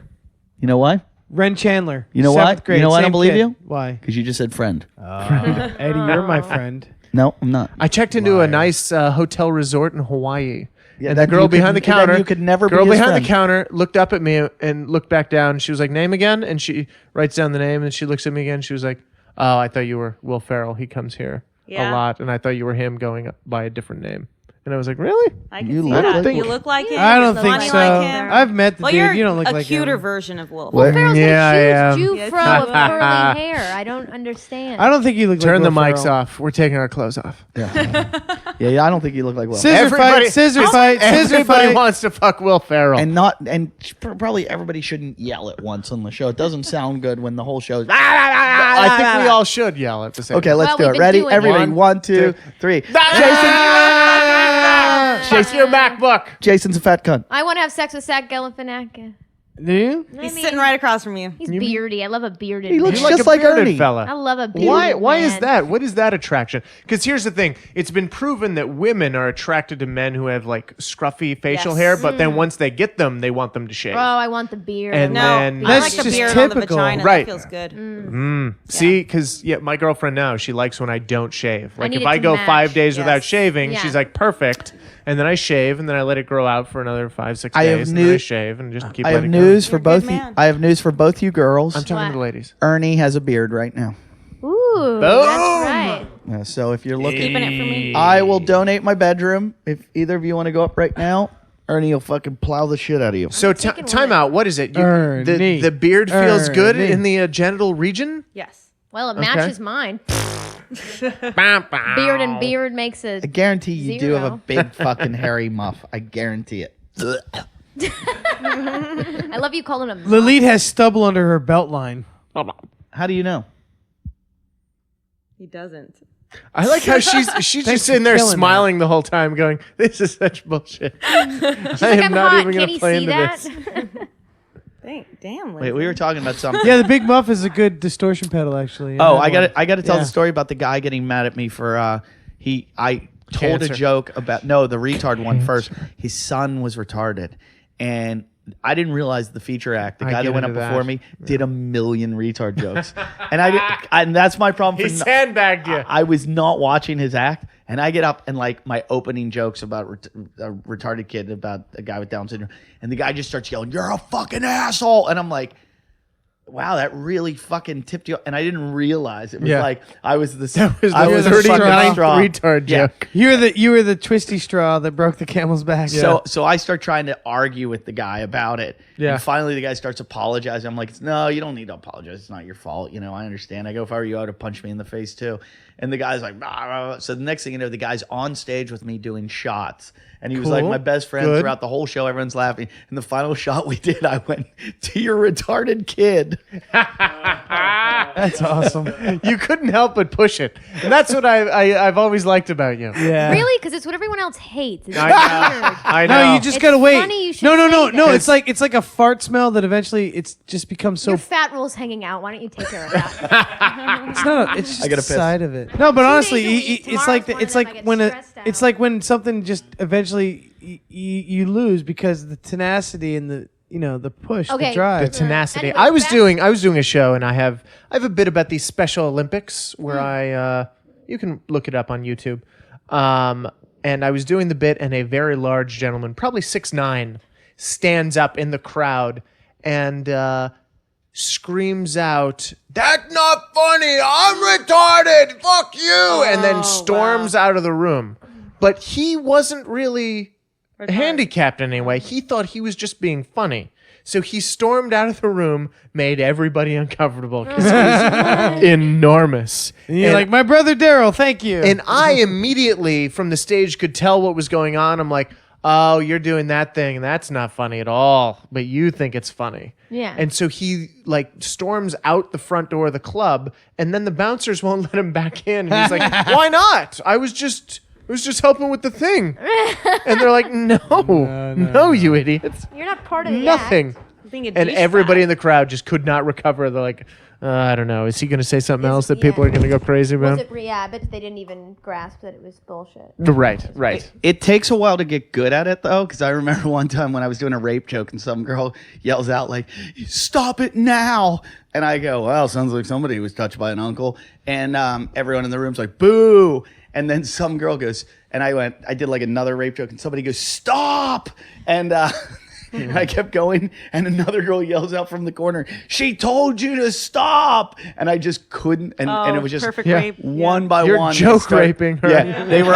You know why? Ren Chandler. You know why? 7th grade, You know why I same don't believe kid. you? Why? Because you just said friend. Eddie, you're my friend. No, I'm not. I checked into a nice hotel resort in Hawaii. Yeah, and the then girl you could- behind the then counter, you could never be girl his behind friend. the counter looked up at me and looked back down. She was like, "Name again?" And she writes down the name and she looks at me again. She was like, "Oh, I thought you were Will Ferrell. He comes here a Yeah. lot, and I thought you were him going by a different name." And I was like, "Really?" I can You see look that. like you him. look like him. I don't You're think funny so. like him. I've met the Well, dude. you're You don't look a like cuter him. version of Will. What? Ferrell's Yeah, I got a am. huge Yeah, fro of curly hair. I don't understand. I don't think you look Turn like the Will mics Ferrell. off. We're taking our clothes off. Yeah, I don't think you look like Will. Scissor fight, scissor fight, scissor Everybody fight. wants to fuck Will Ferrell. and probably everybody shouldn't yell at once on the show. It doesn't sound good when the whole show's. I think we all should yell at the same Okay, time. let's Well, do we've it. been Ready? doing Everybody, it. 1, 2, 3. Fuck your MacBook. Jason's a fat cunt. I want to have sex with Zach Galifianakis. Do you? He's sitting right across from you. He's beardy. I love a bearded He man. looks You like just a like bearded Ernie. fella. I love a bearded Why is man. that? What is that attraction? Because here's the thing: it's been proven that women are attracted to men who have like scruffy facial Yes. hair, but then once they get them, they want them to shave. Oh, I want the beard. And No, then- I That's like the just beard on the typical. vagina. Right. That feels good. See, because my girlfriend now she likes when I don't shave. Like need if it I to go match. 5 days without Yes. shaving, Yeah. she's like perfect, and then I shave, and then I let it grow out for another 5-6 I have days, and then I news- shave and just keep. I have letting news Go. for You're a both. good man. I have news for both you girls. I'm talking What? to the ladies. Ernie has a beard right now. Ooh, that's right. So if you're looking, Keeping it for me. I will donate my bedroom. If either of you want to go up right now, Ernie will fucking plow the shit out of you. So taking time one. out. What is it? Ernie. The beard feels good Ernie. in the genital region. Yes. Well, it matches mine. Beard Beard and beard makes a. I guarantee you do have a Zero. big fucking hairy muff. I guarantee it. I love you calling him. Lilith has stubble under her belt line. How do you know? He doesn't. I like how she's Thanks just sitting for there killing smiling the whole time, going, "This is such bullshit." She's I like, am I'm not hot. even Can gonna he play see into that? this. Damn. Wait, we were talking about something. Yeah, the big muff is a good distortion pedal, actually. Oh, I got to tell Yeah. the story about the guy getting mad at me for I told Cancer. a joke about the retard one first. His son was retarded, and I didn't realize the feature act. The I guy that get went up into before that. me did a million retard jokes, and that's my problem. He For sandbagged you. I was not watching his act, and I get up and like my opening jokes about a retarded kid about a guy with Down syndrome, and the guy just starts yelling, "You're a fucking asshole!" And I'm like, wow, that really fucking tipped you up. And I didn't realize it was Yeah. like I was the was I the was 39th straw. retard Yeah. joke. You were the twisty straw that broke the camel's back. So I start trying to argue with the guy about it. Yeah. And finally the guy starts apologizing. I'm like, no, you don't need to apologize. It's not your fault. You know, I understand. I go, if I were you, I would have punched me in the face too. And the guy's like, "Bah, bah, bah." So the next thing you know, the guy's on stage with me doing shots. And he was like Cool. my best friend Good. throughout the whole show. Everyone's laughing. And the final shot we did, I went, to your retarded kid. That's awesome. You couldn't help but push it, and that's what I've always liked about you. Yeah. Really? Because it's what everyone else hates. It's I weird. know. I know. No, you just It's gotta wait. funny you should No. say that. It's like a fart smell that eventually it's just becomes so. Your fat roll's hanging out. Why don't you take care of that? It's not. It's just gotta the piss. side of it. No, but honestly, days a week. it's like Tomorrow's it's one of them. like I get when stressed out. it's like when something just eventually you lose because of the tenacity and the the push, Okay. the drive. The tenacity. Anyway, I was back- doing a show, and I have a bit about these Special Olympics where I you can look it up on YouTube. And I was doing the bit, and a very large gentleman, probably 6'9", stands up in the crowd and screams out, "That's not funny! I'm retarded! Fuck you!" and then storms out of the room. But he wasn't really handicapped anyway. He thought he was just being funny. So he stormed out of the room, made everybody uncomfortable because he was enormous. And you're like, my brother Daryl, thank you. And I immediately from the stage could tell what was going on. I'm like, oh, you're doing that thing, and that's not funny at all. But you think it's funny. Yeah. And so he like storms out the front door of the club, and then the bouncers won't let him back in. And he's like, why not? I was just helping with the thing. And they're like, no, you idiots. You're not part of the Nothing. act. Being a And douchebag. everybody in the crowd just could not recover. They're like, I don't know. Is he going to say something else that people are going to go crazy about? I bet they didn't even grasp that it was bullshit. Right. It takes a while to get good at it though, because I remember one time when I was doing a rape joke and some girl yells out like, "Stop it now!" And I go, "Well, sounds like somebody was touched by an uncle." And everyone in the room's like, "Boo!" And then some girl goes, and I did like another rape joke, and somebody goes, "Stop!" And I kept going, and another girl yells out from the corner, "She told you to stop!" And I just couldn't, and it was just perfect rape. one by You're one. joke raping her. Yeah, they were.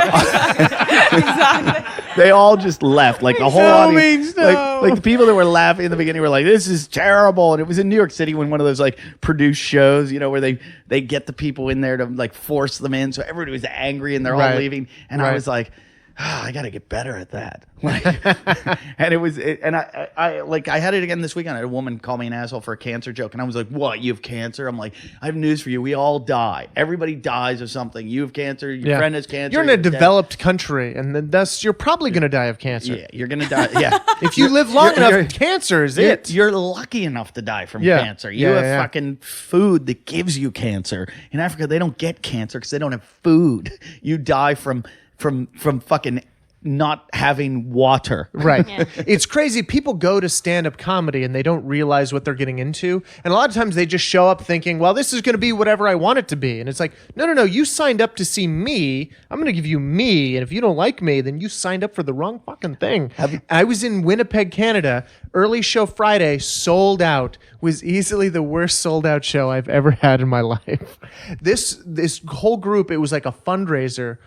Exactly. They all just left, like the whole So audience. means no. Like the people that were laughing in the beginning were like, "This is terrible." And it was in New York City when one of those like produced shows, you know, where they get the people in there to like force them in, so everybody was angry and they're all Right. leaving. And I Right. was like, I got to get better at that. Like, and I had it again this weekend. I had a woman call me an asshole for a cancer joke, and I was like, "What? You have cancer?" I'm like, "I have news for you. We all die. Everybody dies of something. You have cancer. Your friend has cancer. You're in a dead." developed country, and then thus you're probably going to die of cancer. Yeah, you're gonna die. Yeah, If you live long enough, cancer is it. You're lucky enough to die from Yeah. cancer. You Yeah, have yeah. fucking food that gives you cancer. In Africa, they don't get cancer because they don't have food. You die from fucking not having water. Right. It's crazy. People go to stand-up comedy and they don't realize what they're getting into. And a lot of times they just show up thinking, well, this is going to be whatever I want it to be. And it's like, no. You signed up to see me. I'm going to give you me. And if you don't like me, then you signed up for the wrong fucking thing. I was in Winnipeg, Canada. Early show Friday, sold out. Was easily the worst sold out show I've ever had in my life. This whole group, it was like a fundraiser.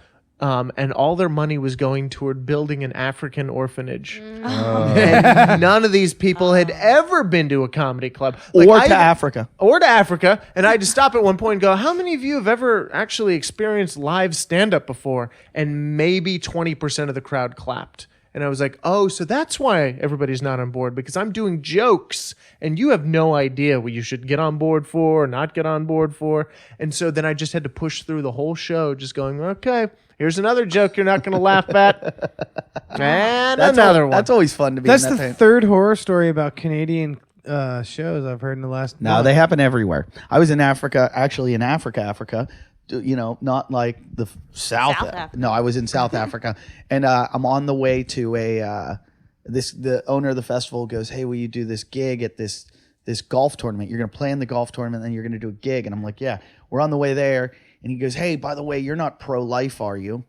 And all their money was going toward building an African orphanage. And none of these people had ever been to a comedy club. Africa. Or to Africa. And I had to stop at one point and go, how many of you have ever actually experienced live stand-up before? And maybe 20% of the crowd clapped. And I was like, oh, so that's why everybody's not on board, because I'm doing jokes and you have no idea what you should get on board for or not get on board for. And so then I just had to push through the whole show just going, okay, here's another joke you're not going to laugh at. And another one. That's always fun to be That's in that the thing. third horror story about Canadian shows I've heard in the last No, month. they happen everywhere. I was in Africa, actually in Africa, you know, not like the South. South Africa. No, I was in South Africa, and I'm on the way to the owner of the festival goes, "Hey, will you do this gig at this golf tournament? You're going to play in the golf tournament, and then you're going to do a gig." And I'm like, "Yeah." We're on the way there, and he goes, "Hey, by the way, you're not pro-life, are you?"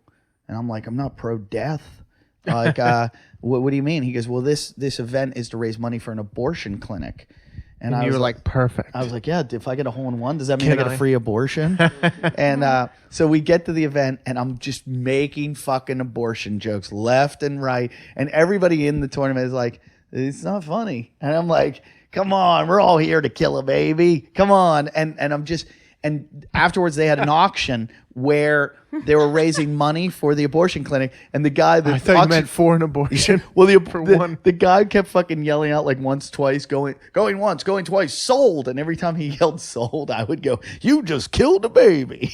And I'm like, "I'm not pro-death." Like, what do you mean? He goes, "Well, this event is to raise money for an abortion clinic." And I you was were like, perfect. I was like, yeah, if I get a hole in one, does that mean Can I get I? a free abortion? And so we get to the event, and I'm just making fucking abortion jokes left and right. And everybody in the tournament is like, it's not funny. And I'm like, come on, we're all here to kill a baby. Come on. And I'm just, and afterwards they had an auction where they were raising money for the abortion clinic. And the guy that I thought you meant for an abortion. Well, one. the guy kept fucking yelling out like once, twice, going once, going twice, sold. And every time he yelled sold, I would go, "You just killed a baby."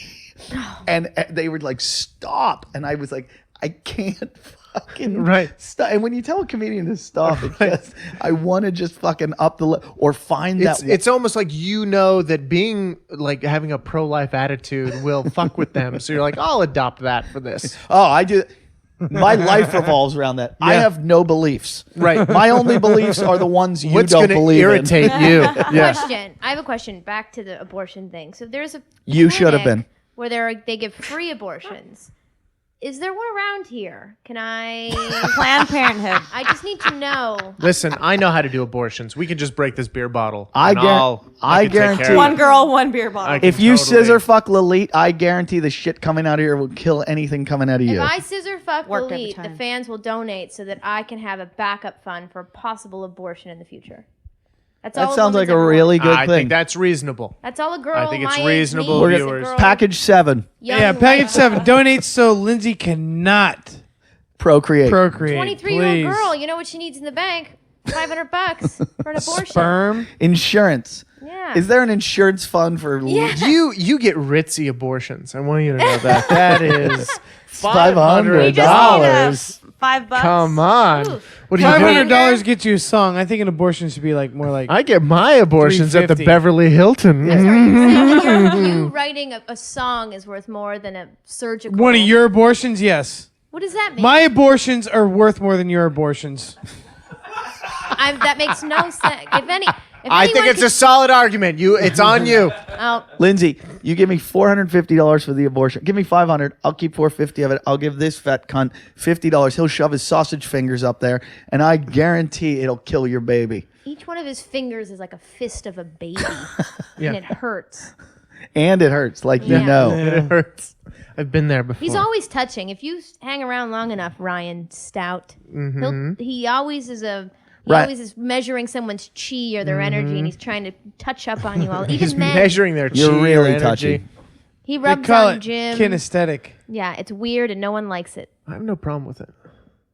And they would like, "Stop." And I was like, I can't fucking stop. And when you tell a comedian to stop, it just, I want to just fucking up the or find that. It's almost like you know that being like having a pro-life attitude will fuck with them. So you're like, I'll adopt that for this. Oh, I do. My life revolves around that. I have no beliefs. Right. My only beliefs are the ones you What's don't gonna believe irritate in. you? Yeah. Question. I have a question. Back to the abortion thing. So there's a You should have clinic been. where they give free abortions. Is there one around here? Can I? Planned Parenthood. I just need to know. Listen, I know how to do abortions. We can just break this beer bottle. I and I can can take guarantee- care of One it. girl, one beer bottle. I can If you totally- scissor fuck Lalit, I guarantee the shit coming out of here will kill anything coming out of If you. I scissor fuck Worked every Elite, the time. fans will donate so that I can have a backup fund for a possible abortion in the future. That's all. That sounds like a really good I thing. think that's reasonable. That's all a girl. I think it's my age reasonable, needs, a viewers. girl, Package 7, young, Yeah, package light- 7 donates so Lindsay cannot procreate. procreate. 23-year-old please. girl. You know what she needs in the bank? $500 for an abortion. Sperm. Insurance. Yeah. Is there an insurance fund for Yeah. You get ritzy abortions. I want you to know that. That is $500? $5. Come on. Oof. What are you doing? $500 gets you a song. I think an abortion should be like more like. I get my abortions at the $350. Beverly Hilton. You writing a song is worth more than a surgical. One of your abortions, yes. What does that mean? My abortions are worth more than your abortions. That makes no sense. If I think anyone it's a solid argument. It's on you. Oh, Lindsay, you give me $450 for the abortion. Give me $500. I'll keep $450 of it. I'll give this fat cunt $50. He'll shove his sausage fingers up there, and I guarantee it'll kill your baby. each one of his fingers is like a fist of a baby, and it hurts. And it hurts, like you Yeah. know. It hurts. I've been there before. He's always touching. If you hang around long enough, Ryan Stout, he always is Right. always is measuring someone's chi or their energy, and he's trying to touch up on you all. Even He's men, measuring their chi You're or really energy. touchy. he They rubs call on it Jim. kinesthetic. Yeah, it's weird, and no one likes it. I have no problem with it.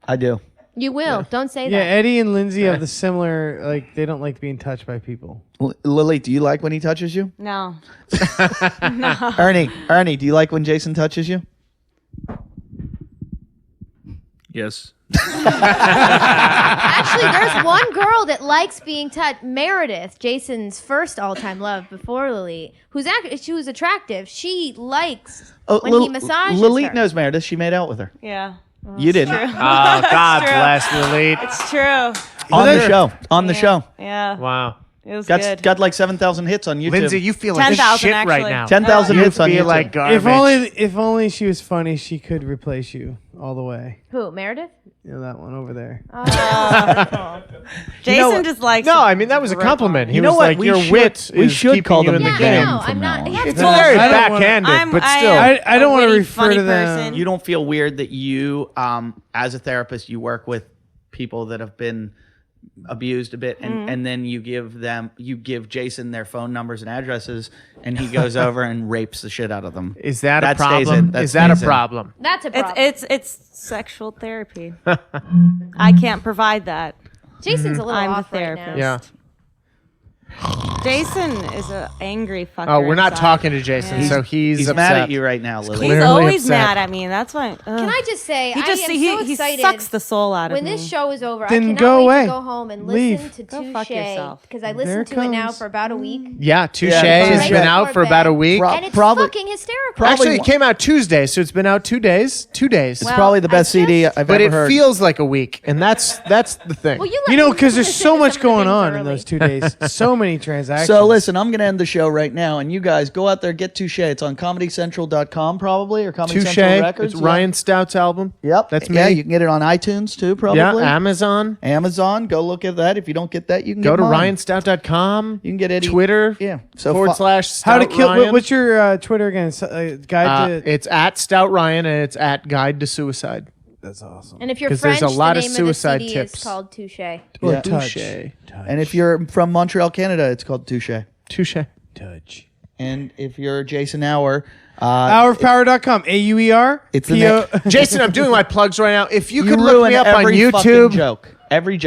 I do. You will. Don't say Yeah, that. Eddie and Lindsay have the similar, like, they don't like being touched by people. Lily, do you like when he touches you? No. Ernie, do you like when Jason touches you? Yes. Actually, there's one girl that likes being touched. Meredith, Jason's first all-time love before Lily, she was attractive. She likes when he massages Lily her. knows Meredith. She made out with her. Yeah. You didn't. Oh, God true. bless Lily. It's true. On the show. On the show. Yeah. Wow. It was good. Got like 7,000 hits on YouTube. Lindsay, you feel like 10,000 shit right actually. now. 10,000 You hits on feel YouTube. like garbage. If only she was funny, she could replace you all the way. Who, Meredith? You know, that one over there. Jason just likes. No, I mean, that was a compliment. He You know was what? like, We your should- wit we is should keeping call you them in the the gang game. No, I'm not. now on. It's very I don't wanna- backhanded, but still. I don't a want to witty, refer funny to them. person. You don't feel weird that you, as a therapist, you work with people that have been abused a bit, and then you give Jason their phone numbers and addresses, and he goes over and rapes the shit out of them. Is that a That stays problem? in. That Is that a stays in. problem? That's a problem. It's sexual therapy. I can't provide that. Jason's a little I'm the off right now. therapist. Yeah. Jason is an angry fucker. Oh, we're not inside. talking to Jason, so he's He's upset. mad at you right now, Lily. He's Clearly always upset. mad at me. That's why. Can I just say, He just I am so he excited. sucks the soul out of When me. this show is over, Then I cannot go wait away. to go home and Leave. listen to Go fuck Touche yourself. because I There listened it to it now comes. for about a week, Yeah, Touche Yeah, has right been before out for bed. about a week. and it's Probably- fucking hysterical. Probably Actually, it one- came out Tuesday, so it's been out 2 days. 2 days. It's probably the best I CD just- I've but ever it heard. feels like a week, and that's the thing. Well, You know, because there's listen so to much some of the going things on in early. those 2 days. So many transactions. So listen, I'm going to end the show right now, and you guys go out there, get Touche. It's on ComedyCentral.com probably, or Comedy Touche. Central Records. It's Ryan Stout's album. Yep, That's Yeah, me. you can get it on iTunes too, probably. Yeah, Amazon. Amazon. Go look at that. If you don't get that, you can Go get to mine. RyanStout.com. You can get Eddie. Twitter. Yeah. So // how to Stout kill? Ryan. What's your Twitter again? Guide to. It's at Stout Ryan, and it's at Guide to Suicide. That's awesome. And if you're 'Cause French, there's a lot the of name suicide of the CD tips. is called Touche. Or Yeah. touch. Touche. And if you're from Montreal, Canada, it's called Touche. Touche. Touch. And if you're Jason Hour, Hourofpower.com. AUER. It's the PO. Jason, I'm doing my plugs right now. If you you could look ruin me up on every fucking YouTube. joke. Every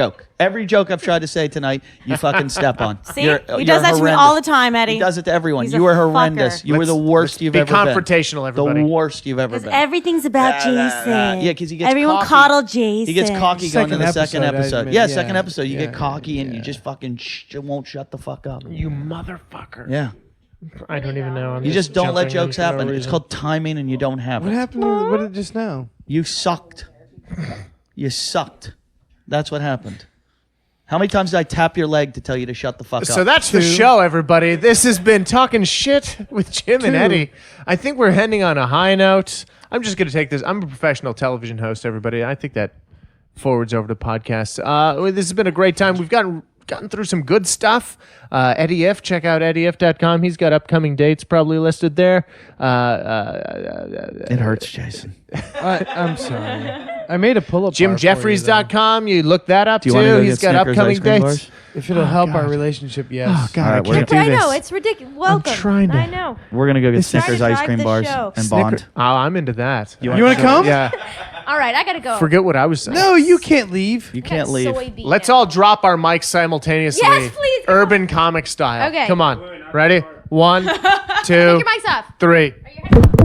joke I've tried to say tonight, you fucking step on. See, he does that to me all the time, Eddie. He does it to everyone. He's You a were horrendous. fucker. You were the worst let's you've be ever been. confrontational, everybody. The worst you've ever Because been. everything's about Jason. Yeah, because he gets Everyone cocky. coddle Jason. He gets cocky going to the second Second episode. episode, Yeah, yeah, second episode. You yeah, get cocky and you yeah. just fucking won't shut the fuck up. You motherfucker. Yeah. I don't even know. I'm You just don't let jumping in jokes for no happen. It's reason. called timing and you don't have What it. happened? What did just now? You sucked. You sucked. That's what happened. How many times did I tap your leg to tell you to shut the fuck up? So that's the show, everybody. This has been Talking Shit with Jim and Eddie. I think we're ending on a high note. I'm just going to take this. I'm a professional television host, everybody. I think that forwards over to podcasts. This has been a great time. We've gotten through some good stuff. Eddie If, check out eddieif.com. He's got upcoming dates probably listed there. It hurts, Jason. I'm sorry. I made a pull-up bar for you, though. JimJeffries.com. You look that up Do you want to too. go He's get got Snickers upcoming ice cream dates. bars? If it'll help our relationship, yes. Oh God, All right, I we're can't do But I this. know it's ridiculous. Welcome. trying to- I know. We're going to go get Trying to Snickers ice drive cream the bars show. and Bond. Oh, I'm into that. You want to come? Yeah. All right, I gotta go. Forget what I was saying. No, you can't leave. You I got can't leave. soybean Let's now. all drop our mics simultaneously. Yes, please, come Urban comic style. Okay. Come on. Ready? 1, 2, Take your mics off. 3. Are your headphones-